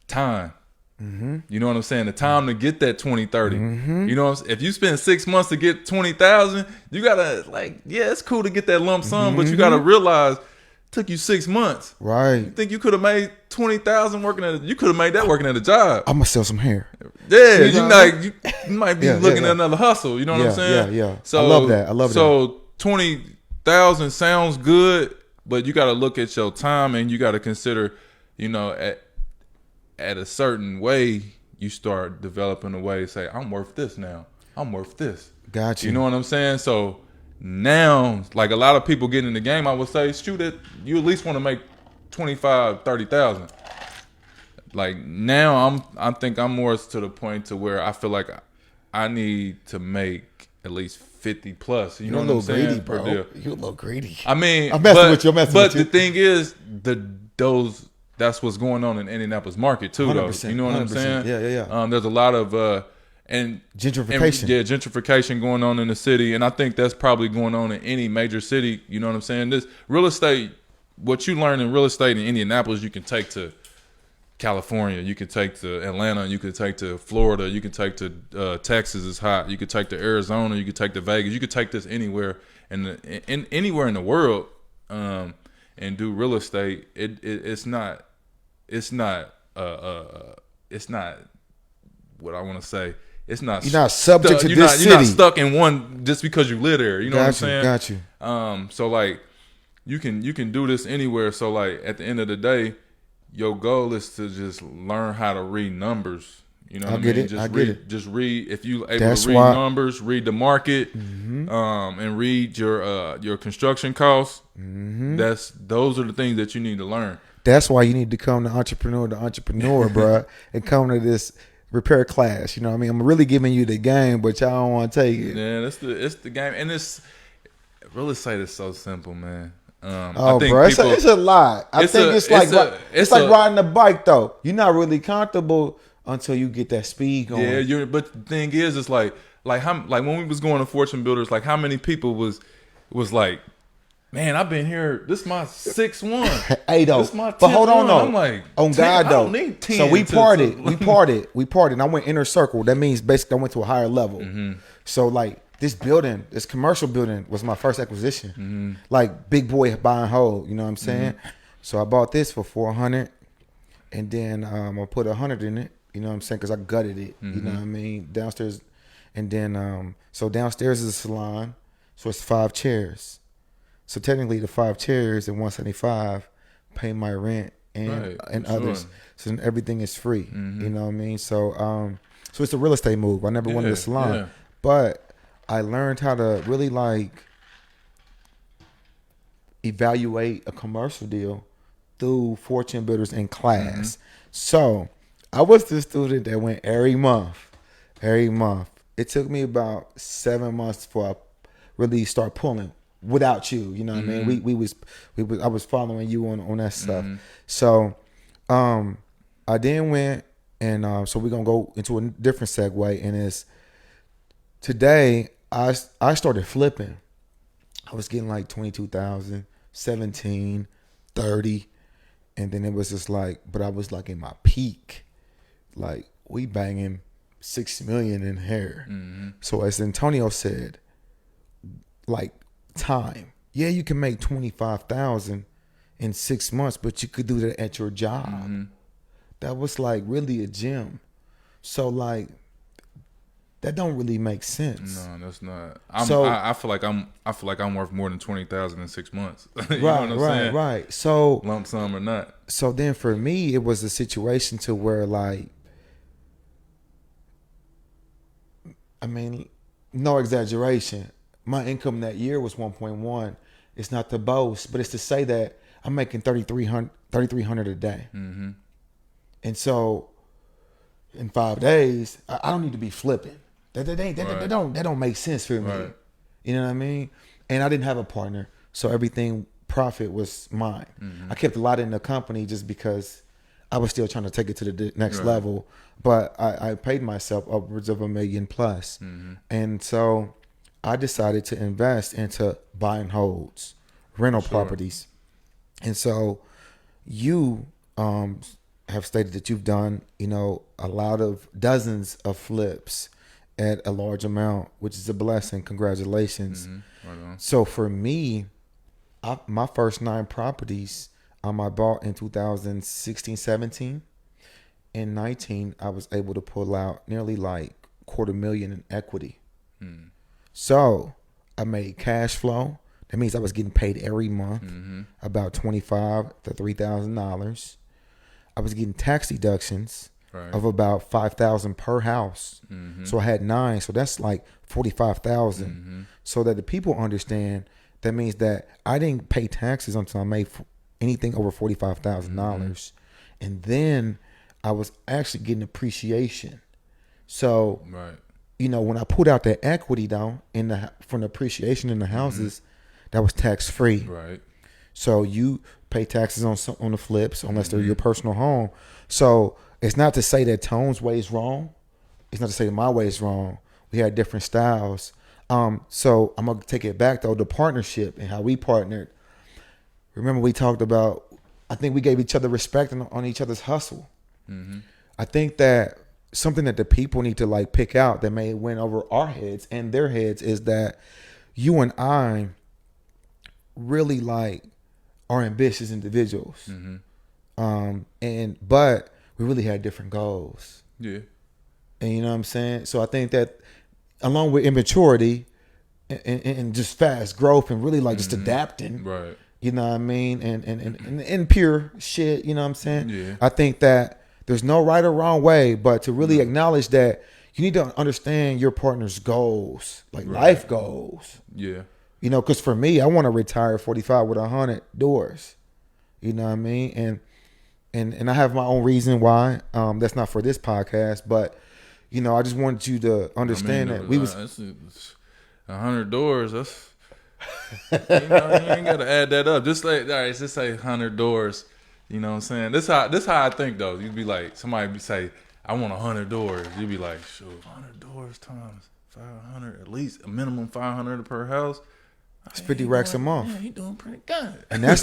time. You know what I'm saying? The time to get that 20, 30. You know what I'm saying? If you spend 6 months to get 20,000, you got to, like, yeah, it's cool to get that lump sum, but you got to realize it took you 6 months. Right. You think you could have made 20,000 you could have made that working at a job. I'm gonna sell some hair. Yeah, You you might be Yeah, looking yeah. at another hustle. You know what I'm saying? Yeah. So I love that. I love that. So 20,000 sounds good, but you got to look at your time, and you got to consider, you know, at a certain way, you start developing a way to say, I'm worth this now. I'm worth this. Got you. You know what I'm saying? So now, like a lot of people getting in the game, I would say, shoot it, you at least want to make 25, 30,000. Like now I think I'm more to the point to where I feel like I need to make at least 50 plus. You know what I'm saying? Greedy, bro. Per deal. You a little greedy. I mean, I'm messing with you. I'm messing but with you. the thing is, that's what's going on in Indianapolis market too, though. 100%, You know what I'm 100%. saying? Yeah. There's a lot of Gentrification. gentrification going on in the city, and I think that's probably going on in any major city. You know what I'm saying? This real estate, what you learn in real estate in Indianapolis, you can take to California, you can take to Atlanta, you can take to Florida, you can take to Texas is hot, you could take to Arizona, you could take to Vegas, you could take this anywhere anywhere in the world, and do real estate. It's not what I want to say. It's not. You're not subject to this You're not city. stuck in one just because you live there. You know what I'm saying? Got you. So like, you can do this anywhere. So like, at the end of the day, your goal is to just learn how to read numbers. You know what I get mean? it. Just I get read. it. Just read. If you able That's to read why- numbers, read the market, and read your construction costs. Those are the things that you need to learn. That's why you need to come to entrepreneur, bro, and come to this repair class. You know what I mean? I'm really giving you the game, but y'all don't want to take it. Yeah, it's the game, and real estate is so simple, man. Oh, I think bro, people, it's a lot. I think it's like riding a bike, though. You're not really comfortable until you get that speed going. Yeah, but the thing is, it's like when we was going to Fortune Builders, like how many people was like, man, I've been here. This is my 6-1. Hey, though. This is my 10th But hold on, one. though. I'm like, on 10, God, I though. don't need 10 So we to- partied, and I went inner circle. That means basically I went to a higher level. So like this commercial building was my first acquisition. Like big boy buy and hold. You know what I'm saying? So I bought this for $400, and then I put $100 in it. You know what I'm saying? Because I gutted it. You know what I mean? Downstairs, and then so downstairs is a salon, so it's 5 chairs. So technically, the 5 chairs and 175 pay my rent and others. Sure. So then everything is free. You know what I mean? So so it's a real estate move. I never wanted a salon, but I learned how to really like evaluate a commercial deal through fortune builders in class. So I was the student that went every month. It took me about 7 months before I really start pulling without you. You know what I mean? We was I was following you on that stuff. So I then went and so we're gonna go into a different segue, and it's today I started flipping. I was getting like 22,000, 17, 30, and then it was just like, but I was like in my peak, like we banging 6 million in here. So as Antonio said, like time, yeah, you can make 25,000 in 6 months, but you could do that at your job. That was like really a gem. So like that don't really make sense. No, that's not. I feel like I'm worth more than 20,000 in 6 months. You know what I'm saying? Right. So lump sum or not. So then for me, it was a situation to where like, I mean, no exaggeration, my income that year was 1.1. It's not to boast, but it's to say that I'm making 3,300 a day. And so in 5 days, I don't need to be flipping. That don't make sense for me. Right. You know what I mean? And I didn't have a partner, so everything profit was mine. I kept a lot in the company just because I was still trying to take it to the next level. But I paid myself upwards of $1 million plus. And so I decided to invest into buy and holds, rental properties. And so you have stated that you've done, you know, a lot of dozens of flips at a large amount, which is a blessing. Congratulations. Right on. So for me, my first 9 properties I bought in 2016, 17. In 19, I was able to pull out nearly like $250,000 in equity. So I made cash flow. That means I was getting paid every month, about $2,500 to $3,000. I was getting tax deductions of about $5,000 per house. So I had 9, so that's like $45,000. So that the people understand, that means that I didn't pay taxes until I made anything over $45,000, and then I was actually getting appreciation. So you know, when I pulled out that equity down from the appreciation in the houses, that was tax free. So you pay taxes on the flips unless they're your personal home. So it's not to say that Tone's way is wrong. It's not to say that my way is wrong. We had different styles. So I'm gonna take it back though, the partnership and how we partnered. Remember we talked about, I think we gave each other respect on each other's hustle. I think that something that the people need to like pick out that may win over our heads and their heads is that you and I really like are ambitious individuals. But we really had different goals. And you know what I'm saying? So I think that along with immaturity and just fast growth and really like just adapting, you know what I mean? And pure shit, you know what I'm saying? I think that there's no right or wrong way, but to really acknowledge that you need to understand your partner's goals, like life goals. You know, because for me, I want to retire at 45 with 100 doors. You know what I mean? And I have my own reason why. That's not for this podcast, but you know, I just wanted you to understand that we was 100 doors. That's you know, you ain't got to add that up. Just like, all right, just say 100 doors. You know what I'm saying? This how I think though. You'd be like, somebody be say, I want 100 doors. You'd be like, sure, 100 doors times 500, at least a minimum 500 per house. It's 50 racks a month. Yeah, he doing pretty good. And that's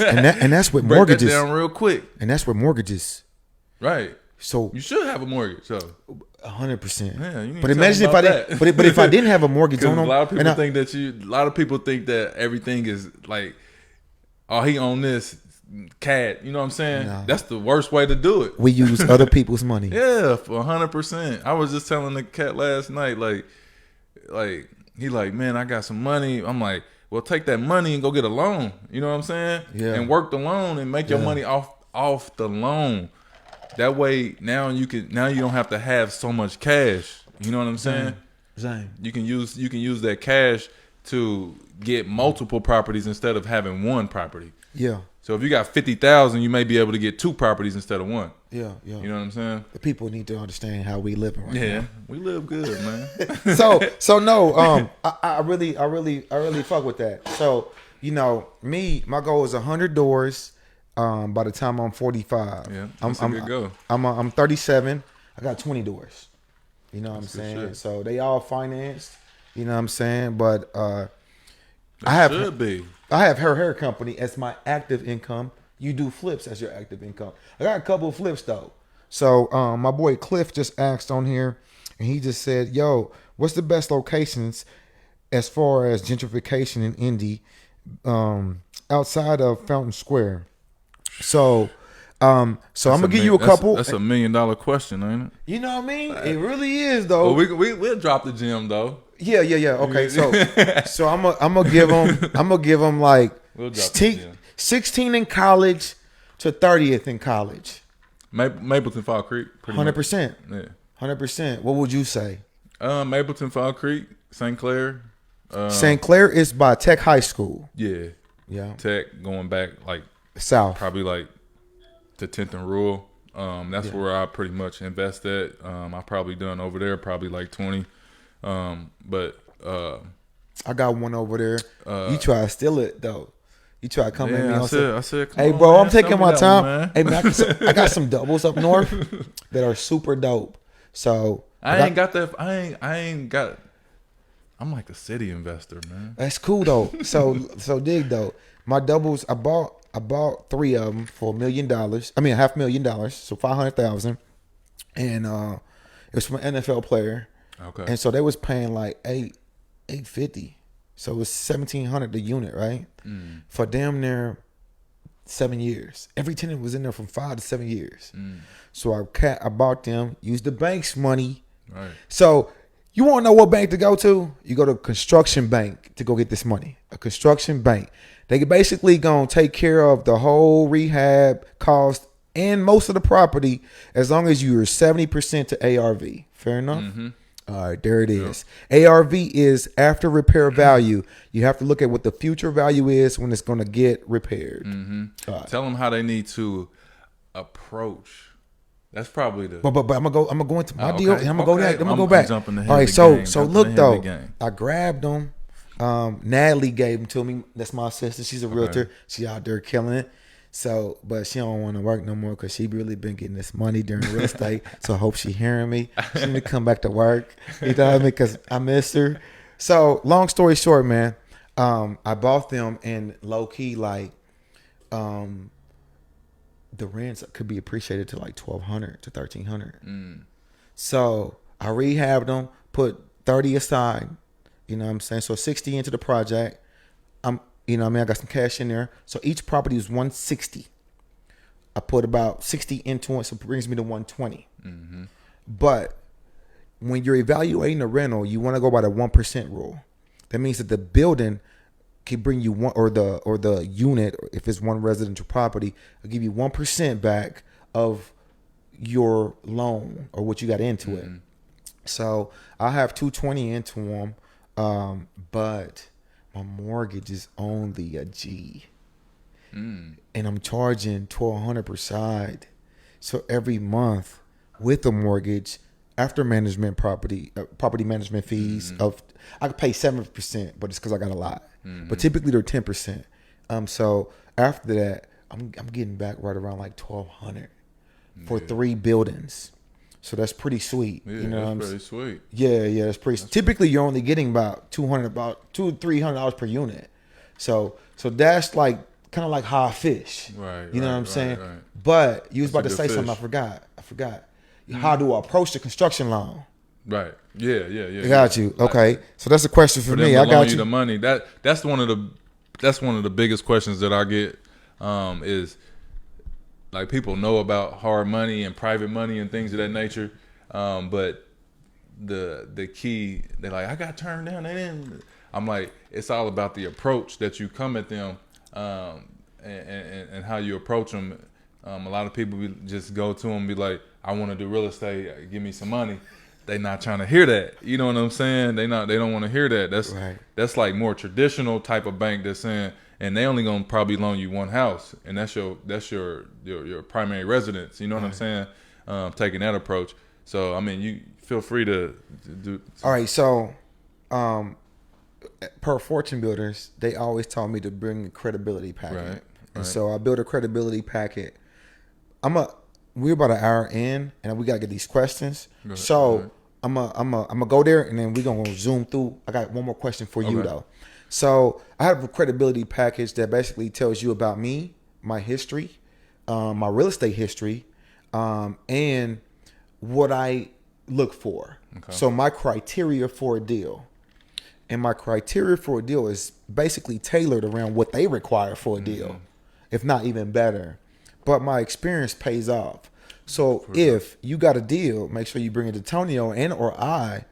with Break mortgages. that down real quick. And that's with mortgages. Right. So you should have a mortgage. So 100%. Yeah, you need but to imagine if I didn't. But if I didn't have a mortgage on them, a lot of people think that everything is like, oh, he own this. cat. You know what I'm saying? No. That's the worst way to do it. We use other people's money. Yeah, for 100%. I was just telling the cat last night, like he like, man, I got some money. I'm like, well, take that money and go get a loan. You know what I'm saying? Yeah. And work the loan and make your money off the loan. That way, now you don't have to have so much cash. You know what I'm saying? Same. You can use that cash to get multiple properties instead of having one property. Yeah. So if you got 50,000, you may be able to get 2 properties instead of 1. Yeah. You know what I'm saying? The people need to understand how we living right Yeah, now. we live good, man. So no, I really fuck with that. So, you know, my goal is 100 doors by the time I'm 45. Yeah, that's a good goal. I'm 37. I got 20 doors. You know what I'm saying? shit. So they all financed, you know what I'm saying? But Should be. I have her hair company as my active income. You do flips as your active income. I got a couple of flips though. So my boy Cliff just asked on here, and he just said, "Yo, what's the best locations as far as gentrification in Indy outside of Fountain Square?" So I'm gonna give you a couple. That's $1 million question, ain't it? You know what I mean? It really is though. Well, we'll drop the gym though. Yeah. Okay, so I'm gonna give them like We'll drop the gym. 16 in college to 30th in college. Mapleton Fall Creek, pretty much. 100%. Yeah. 100%. What would you say? Mapleton Fall Creek, St. Clair. St. Clair is by Tech High School. Yeah. Yeah. Tech going back like South. probably like to 10th and Rural. That's where I pretty much invest at. I probably done over there probably like 20. But I got one over there. You try to steal it though. You try to come at me. I said, come hey, on, bro, man, I'm taking sell me my that time. one, man. Hey, man, I got some doubles up north that are super dope. So I ain't got that. I ain't got. I'm like a city investor, man. that's cool though. So dig though. My doubles, I bought 3 of them for $1 million. I mean $500,000, so 500,000, and it was from an NFL player. Okay. And so they was paying like $850. So it was $1,700 a unit, right? For damn near 7 years. Every tenant was in there from 5 to 7 years. So I bought them, used the bank's money. Right. So you want to know what bank to go to? You go to a construction bank to go get this money. A construction bank. They basically gonna take care of the whole rehab cost and most of the property as long as you're 70% to ARV. Fair enough? All right, there it is. ARV is after repair value. You have to look at what the future value is when it's going to get repaired. Tell them how they need to approach. That's probably the. But I'm gonna go into my deal. okay, And I'm gonna go back. okay. I'm gonna go I'm back. jumping ahead All right, of the so game, so jumping look ahead though, of the game. I grabbed them. Natalie gave them to me. That's my sister. She's a realtor. She out there killing it. So, but she don't want to work no more because she really been getting this money during real estate. So I hope she hearing me. She need to come back to work. You know what I mean? Because I miss her. So long story short, man, I bought them and low key like, the rents could be appreciated to like $1,200 to $1,300. So I rehabbed them, put 30 aside. You know what I'm saying? So 60 into the project. You know what I mean? I got some cash in there. So each property was 160. I put about 60 into it, so it brings me to 120. But when you're evaluating a rental, you want to go by the 1% rule. That means that the building can bring you one, or the unit, if it's one residential property, will give you 1% back of your loan or what you got into it. So I have 220 into them, but my mortgage is only a G, and I'm charging $1,200 per side. So every month with the mortgage, after management property management fees I could pay 7%, but it's because I got a lot. But typically they're 10%. So after that, I'm getting back right around like $1,200 for 3 buildings. So that's pretty sweet. Yeah, you know, that's pretty sweet. Yeah, that's pretty. Typically, you're only getting about $200-$300 per unit. So that's like kind of like how I fish. Right. You know what I'm saying? Right. But you was That's about to a say good something. fish. I forgot. How do I approach the construction loan? Right. Yeah. I got you. Okay. So that's a question for For them me. to I loan got you you. the money. That's one of the biggest questions that I get is like people know about hard money and private money and things of that nature, but the key, they're like, I got turned down. They didn't. I'm like, it's all about the approach that you come at them, and how you approach them. A lot of people just go to them and be like, I want to do real estate. Give me some money. They not trying to hear that. You know what I'm saying? They don't want to hear that. That's like more traditional type of bank that's saying, and they only gonna probably loan you one house, and that's your primary residence. You know what I'm saying? Taking that approach. So I mean, you feel free to do. All right, so per Fortune Builders, they always taught me to bring a credibility packet, Right. And so I built a credibility packet. We're about an hour in, and we gotta get these questions. So I'm gonna go there, and then we're gonna zoom through. I got one more question for you though. So I have a credibility package that basically tells you about me, my history, my real estate history, and what I look for. Okay. So my criteria for a deal. And my criteria for a deal is basically tailored around what they require for a deal, if not even better. But my experience pays off. So if you got a deal, make sure you bring it to Tonio or I,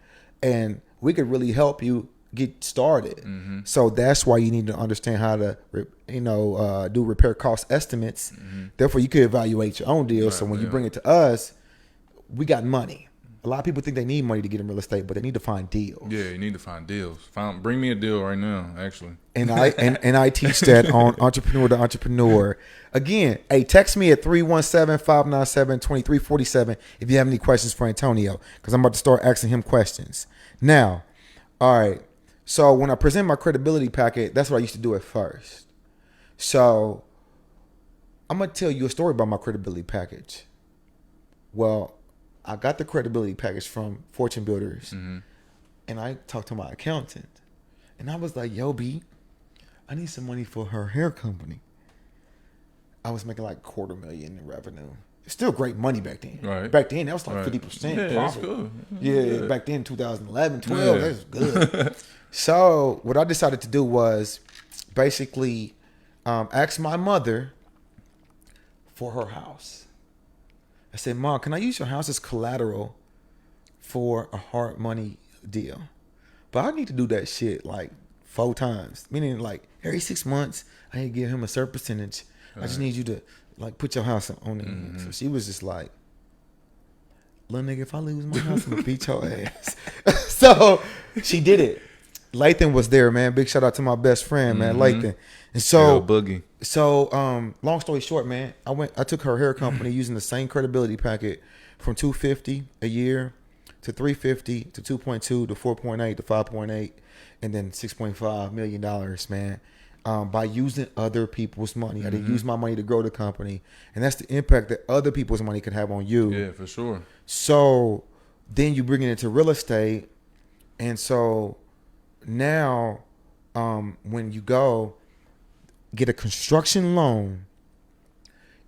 and we could really help you get started. So that's why you need to understand how to, do repair cost estimates. Therefore, you could evaluate your own deal. So when you bring it to us, we got money. A lot of people think they need money to get in real estate, but they need to find deals. Yeah, you need to find deals. Bring me a deal right now, actually. And I teach that on Entrepreneur to Entrepreneur. Again, hey, text me at 317-597-2347 if you have any questions for Antonio, because I'm about to start asking him questions. Now, all right. So when I present my credibility packet, that's what I used to do at first. So I'm going to tell you a story about my credibility package. Well, I got the credibility package from Fortune Builders, and I talked to my accountant, and I was like, yo, B, I need some money for her hair company. I was making like $250,000 in revenue. It's still great money back then. Right. Back then, that was like 50% Yeah, profit. that's good. Yeah, back then, 2011, 12, that was good. So what I decided to do was basically ask my mother for her house. I said, Mom, can I use your house as collateral for a hard money deal? But I need to do that shit like 4 times. Meaning like every 6 months, I need to give him a certain percentage. I just need you to like put your house on it. So she was just like, little nigga, if I lose my house, I'm gonna beat your ass. So she did it. Lathan was there, man. Big shout out to my best friend, man, Lathan. And so, Boogie. So, long story short, man, I took her hair company using the same credibility packet from $250 a year to $350 to 2.2 to 4.8 to 5.8, and then $6.5 million, man. By using other people's money. I didn't use my money to grow the company, and that's the impact that other people's money could have on you. Yeah, for sure. So then you bring it into real estate, and so now when you go get a construction loan,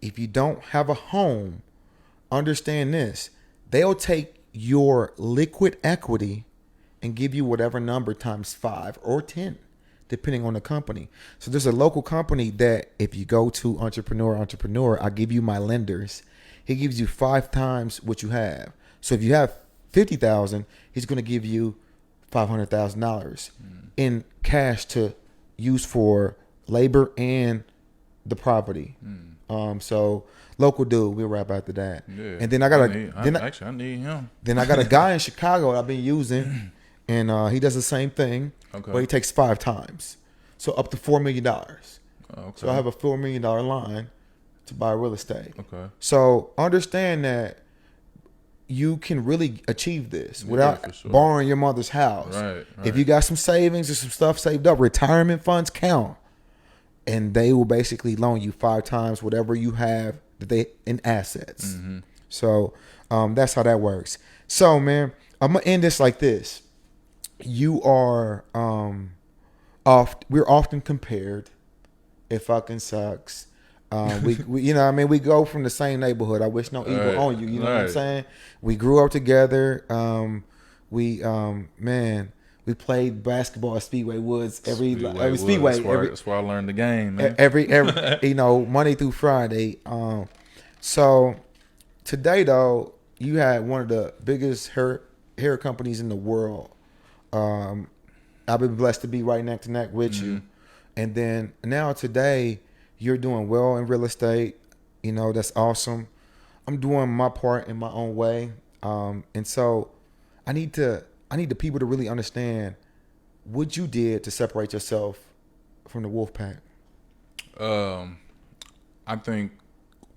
if you don't have a home, understand this, they'll take your liquid equity and give you whatever number times 5 or 10, depending on the company. So there's a local company that if you go to Entrepreneur, I give you my lenders. He gives you 5 times what you have. So if you have $50,000, he's going to give you $500,000 in cash to use for labor and the property. So local dude, we'll wrap after that. Yeah. And then I need him. Then I got a guy in Chicago that I've been using, and he does the same thing, but he takes 5 times, so up to $4 million. So I have a $4 million line to buy real estate. So understand that you can really achieve this without borrowing your mother's house. Right. If you got some savings or some stuff saved up, retirement funds count, and they will basically loan you 5 times whatever you have that they in assets. So that's how that works. So man, I'm gonna end this like this. You are we're often compared. It fucking sucks. We you know what I mean, we go from the same neighborhood. I wish no evil on you. You know what I'm saying? We grew up together. Man, We played basketball at Speedway Woods every Woods. Speedway. That's where I learned the game, man. Every Monday through Friday. So today though, you had one of the biggest hair companies in the world. I've been blessed to be right neck to neck with you, and then now today you're doing well in real estate. That's awesome. I'm doing my part in my own way, and so I need the people to really understand what you did to separate yourself from the wolf pack. I think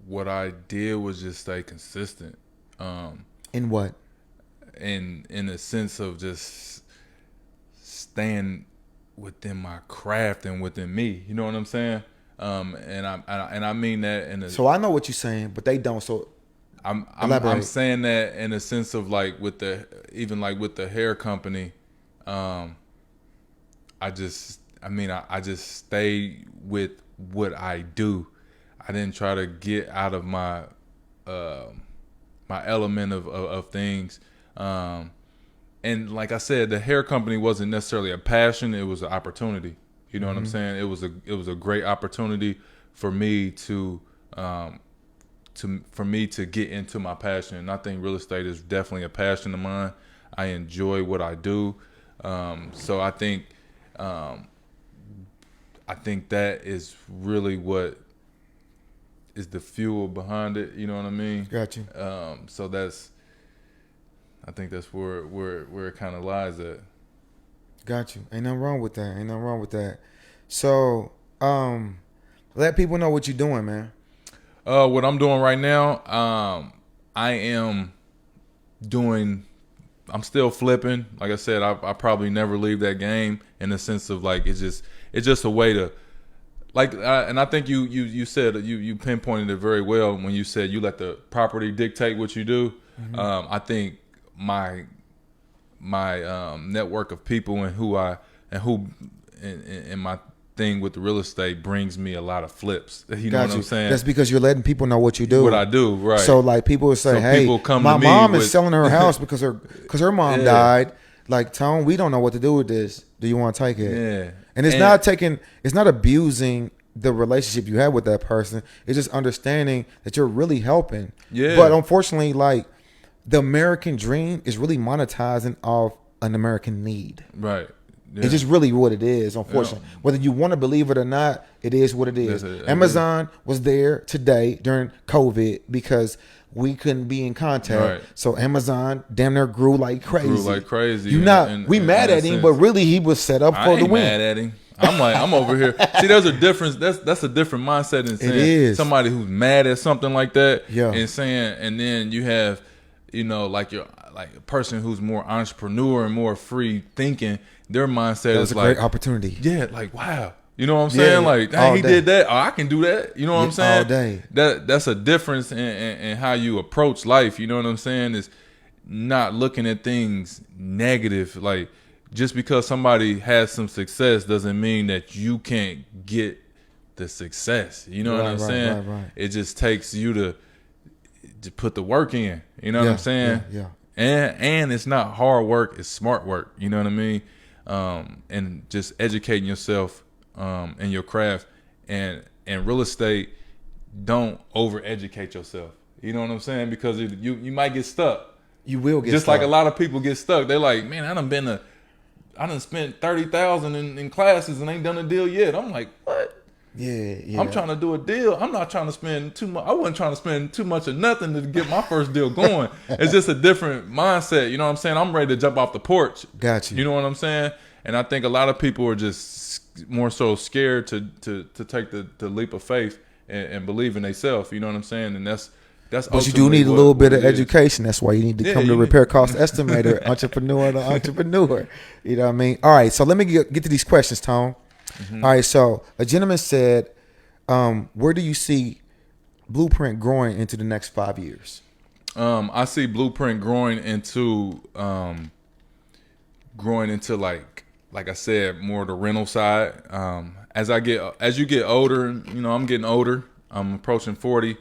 what I did was just stay consistent. In what? In the sense of just staying within my craft and within me. You know what I'm saying? And I mean that in a. So I know what you're saying, but they don't. So I'm saying that in a sense of like with the hair company, I just stay with what I do. I didn't try to get out of my my element of things. And like I said, the hair company wasn't necessarily a passion; it was an opportunity. You know what I'm saying? It was a great opportunity for me to get into my passion. And I think real estate is definitely a passion of mine. I enjoy what I do. So I think that is really what is the fuel behind it. You know what I mean? Got you. So I think that's where it kind of lies at. Got you. Ain't nothing wrong with that. So, let people know what you're doing, man. What I'm doing right now, I'm still flipping. Like I said, I probably never leave that game in the sense of like, it's just a way to, like, and I think you said, you pinpointed it very well when you said you let the property dictate what you do. I think my network of people and my thing with the real estate brings me a lot of flips. You know what I'm saying? That's because you're letting people know what you do. What I do, right? So like people will say, So "Hey, people come my to me mom with- is selling her house because her mom died." Like, Tone, we don't know what to do with this. Do you want to take it? Yeah. And it's not abusing the relationship you have with that person. It's just understanding that you're really helping. Yeah. But unfortunately, like, the American dream is really monetizing off an American need. Right. Yeah. It's just really what it is, unfortunately. Yeah. Whether you want to believe it or not, it is what it is. That's it. Amazon was there today during COVID because we couldn't be in contact. Right. So Amazon damn near grew like crazy. You we mad at him, but really he was set up for the win. Mad at him. I'm over here. See, there's a difference. That's a different mindset in saying somebody who's mad at something like that and saying, and then you have, like a person who's more entrepreneur and more free thinking. Their mindset is like great opportunity. Yeah, like wow. You know what I'm saying? Like, dang, he did that. Oh, I can do that. You know what I'm saying? All day. That's a difference in how you approach life. You know what I'm saying? Is not looking at things negative. Like, just because somebody has some success doesn't mean that you can't get the success. You know what I'm saying? Right. It just takes you to put the work in. You know what I'm saying? Yeah. And it's not hard work, it's smart work. You know what I mean? And just educating yourself in your craft and real estate. Don't over educate yourself. You know what I'm saying? Because you might get stuck. You will get just stuck. like a lot of people get stuck. They're like, man, I done spent $30,000 in classes and ain't done a deal yet. I'm like, what? Yeah. I'm trying to do a deal. I'm not trying to spend too much. I wasn't trying to spend too much of nothing to get my first deal going. It's just a different mindset. You know what I'm saying? I'm ready to jump off the porch. Got you. You know what I'm saying? And I think a lot of people are just more so scared to take the leap of faith and believe in themselves. You know what I'm saying? And that's. But you do need a little bit of education. That's why you need to come to Repair Cost Estimator, entrepreneur to entrepreneur. You know what I mean? All right, so let me get to these questions, Tone. Mm-hmm. All right, so a gentleman said, where do you see Blueprint growing into the next 5 years? I see Blueprint growing into like I said, more the rental side. As you get older, I'm getting older. I'm approaching 40.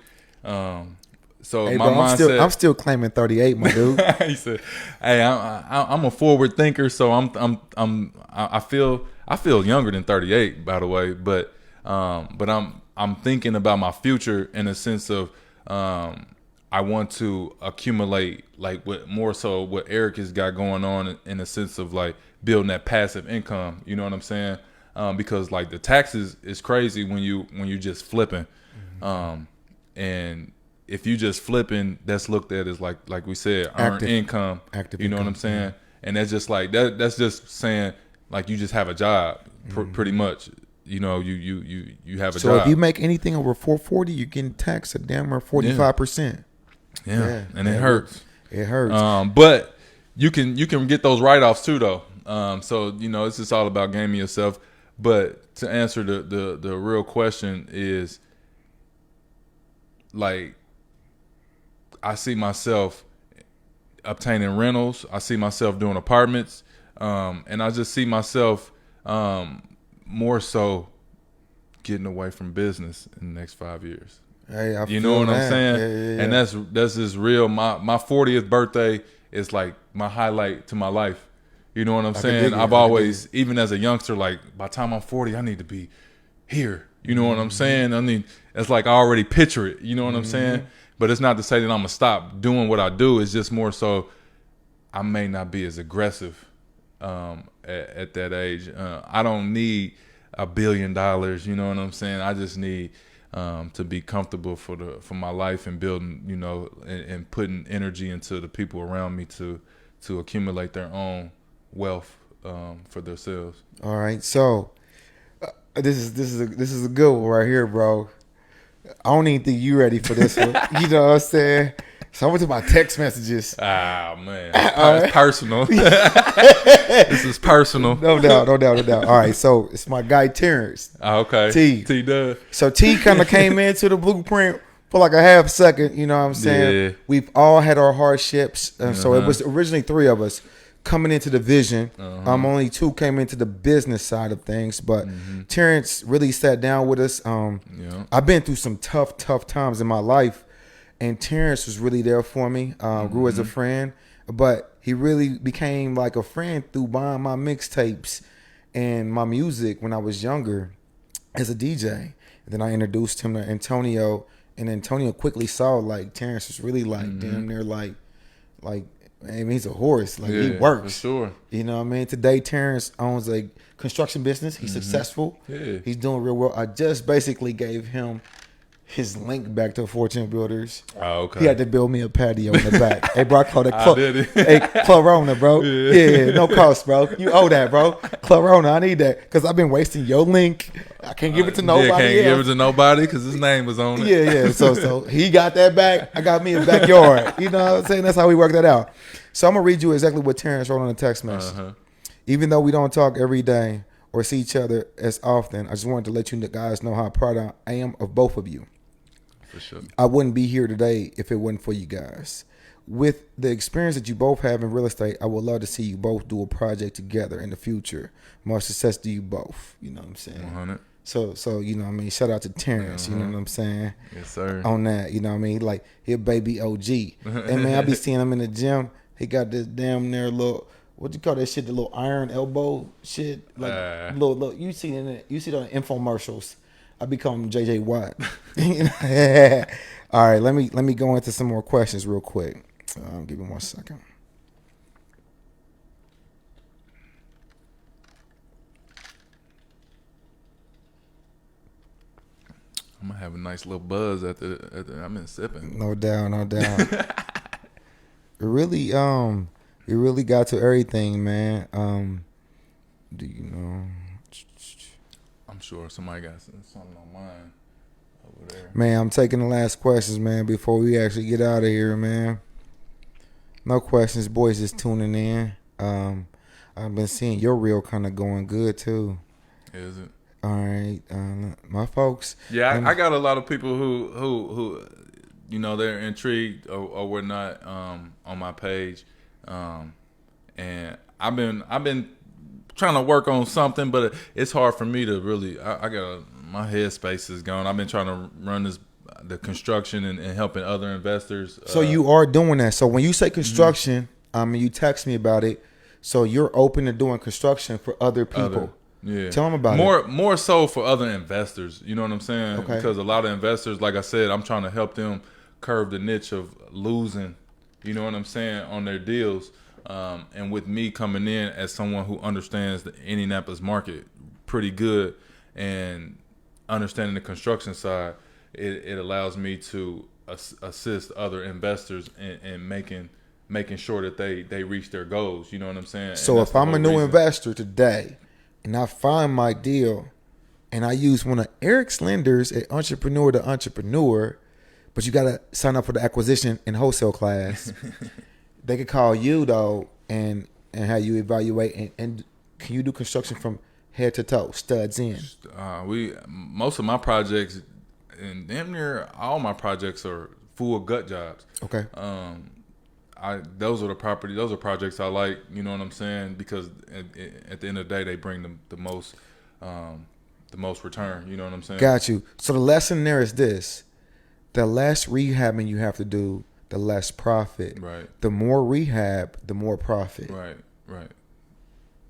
So Hey, my bro, mindset. I'm still claiming 38, my dude. He said, "Hey, I'm a forward thinker, so I feel younger than 38, by the way, but I'm thinking about my future in a sense of I want to accumulate like what Eric has got going on in the sense of like building that passive income. You know what I'm saying? Because like the taxes is crazy when you just flipping, and if you just flipping, that's looked at as like we said, earned income. Active you know income, what I'm saying? And that's just like that's just saying like you just have a job, pretty much. You know, you have a So job. if you make anything over 440, you're getting taxed at damn near 45%. Yeah, and it hurts. It hurts. But you can get those write-offs too, though. So you know, it's just all about gaming yourself. But to answer the real question is, like, I see myself obtaining rentals. I see myself doing apartments, and I just see myself more so getting away from business in the next 5 years. Hey, You know what I'm saying? Yeah. And that's just real. My 40th birthday is like my highlight to my life. You know what I'm saying? I've always, even as a youngster, like by the time I'm 40, I need to be here. You know what I'm saying? I mean, it's like I already picture it. You know what I'm saying? But it's not to say that I'm gonna stop doing what I do. It's just more so I may not be as aggressive at that age. I don't need $1 billion. You know what I'm saying? I just need to be comfortable for my life and building, you know, and putting energy into the people around me to accumulate their own wealth for themselves. All right, so this is a good one right here, bro. I don't even think you ready for this one. You know what I'm saying? So I went to my text messages. Ah, man. It's personal. This is personal. No doubt. All right, so it's my guy Terrence. Okay. T does. So T kind of came into the blueprint for like a half second. You know what I'm saying? Yeah. We've all had our hardships. So it was originally 3 of us coming into the vision. Only 2 came into the business side of things, but Terrence really sat down with us. I've been through some tough times in my life, and Terrence was really there for me. Grew as a friend, but he really became like a friend through buying my mixtapes and my music when I was younger as a DJ. And then I introduced him to Antonio, and Antonio quickly saw like Terrence was really like damn near like I mean, he's a horse. Like he works. For sure. You know what I mean? Today Terrence owns a construction business. He's successful. Yeah. He's doing real well. I just basically gave him his link back to Fortune Builders. Oh, okay. He had to build me a patio in the back. Hey, bro, I called it did it. Hey, Clarona, bro. Yeah, no cost, bro. You owe that, bro. Clarona, I need that because I've been wasting your link. I can't give it to nobody can't else. give it to nobody because his name was on it. Yeah. So he got that back. I got me a backyard. You know what I'm saying? That's how we work that out. So I'm going to read you exactly what Terrence wrote on the text message. Even though we don't talk every day or see each other as often, I just wanted to let you guys know how proud I am of both of you. For sure. I wouldn't be here today if it wasn't for you guys. With the experience that you both have in real estate, I would love to see you both do a project together in the future. Much success to you both. You know what I'm saying? 100. So you know what I mean? Shout out to Terrence, you know what I'm saying? Yes, sir. On that, you know what I mean? Like, he a baby OG. And man, I be seeing him in the gym. He got this damn near little, what you call that shit? The little iron elbow shit? Like, little, you see it on the infomercials. I be calling him JJ Watt. All right, let me go into some more questions real quick. Give me 1 second. I'm gonna have a nice little buzz at the I've been sipping. No doubt. It really got to everything, man. Do you know? I'm sure somebody got something on mine over there. Man, I'm taking the last questions, man, before we actually get out of here, man. No questions, boys just tuning in. I've been seeing your reel kind of going good too. Is it? All right, my folks. Yeah, I got a lot of people who you know, they're intrigued or whatnot on my page, and I've been trying to work on something, but it's hard for me to really. I got my headspace is gone. I've been trying to run this the construction and helping other investors. So you are doing that. So when you say construction, you text me about it. So you're open to doing construction for other people. Yeah. Tell them about it. More so for other investors. You know what I'm saying? Okay. Because a lot of investors, like I said, I'm trying to help them curve the niche of losing. You know what I'm saying, on their deals. And with me coming in as someone who understands the Indianapolis market pretty good and understanding the construction side, it allows me to assist other investors in making sure that they reach their goals. You know what I'm saying? So if I'm a new investor today and I find my deal and I use one of Erick's lenders at Entrepreneur to Entrepreneur, but you got to sign up for the acquisition and wholesale class, they could call you though and have you evaluate and can you do construction from head to toe, studs in? Most of my projects and damn near all my projects are full gut jobs. Okay. Those are projects I like, you know what I'm saying? Because at the end of the day, they bring the most return. You know what I'm saying? Got you. So the lesson there is this: the less rehabbing you have to do, the less profit. Right. The more rehab, the more profit. Right.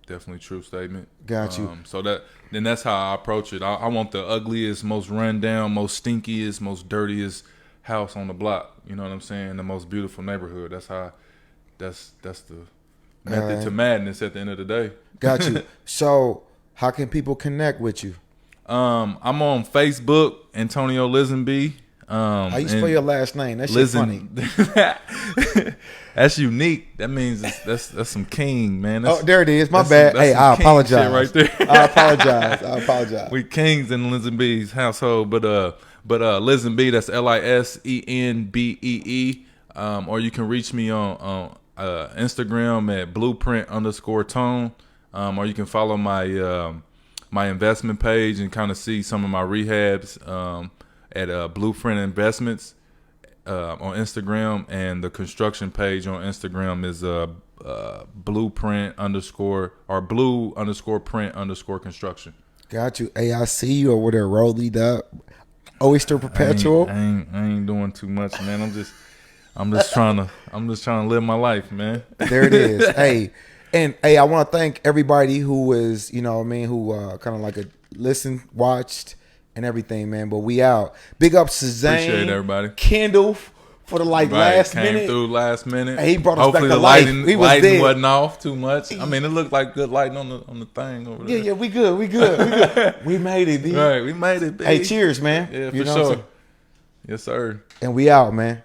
Definitely true statement. Got you. So that's how I approach it. I want the ugliest, most run down, most stinkiest, most dirtiest house on the block. You know what I'm saying? The most beautiful neighborhood. That's the method to madness at the end of the day. Got you. So how can people connect with you? I'm on Facebook, Antonio Lisenbee. How you spell your last name? That shit funny. That's unique. That means that's some king, man. There it is. My bad. Hey, I apologize. Right there. I apologize. We kings in Lisenbee's household, but Lisenbee, that's Lisenbee, or you can reach me on Instagram at blueprint_tone, or you can follow my investment page and kind of see some of my rehabs at Blueprint Investments on Instagram, and the construction page on Instagram is blue_print_construction. Got you. Hey, I see you over there rolled up. Oyster Perpetual. I ain't doing too much, man. I'm just trying to live my life, man. There it is. Hey, I want to thank everybody who is, who kind of like listened, watched, and everything, man. But we out. Big ups to Zane. Appreciate everybody. Kendall for the last minute. Came through last minute. Hey, he brought us Hopefully back to the life. lighting wasn't off too much. I mean, it looked like good lighting on the thing over there. Yeah, we good. We made it, B. Right, we made it, B. Hey, cheers, man. Yeah, for You know what I'm sure. saying? Yes, sir. And we out, man.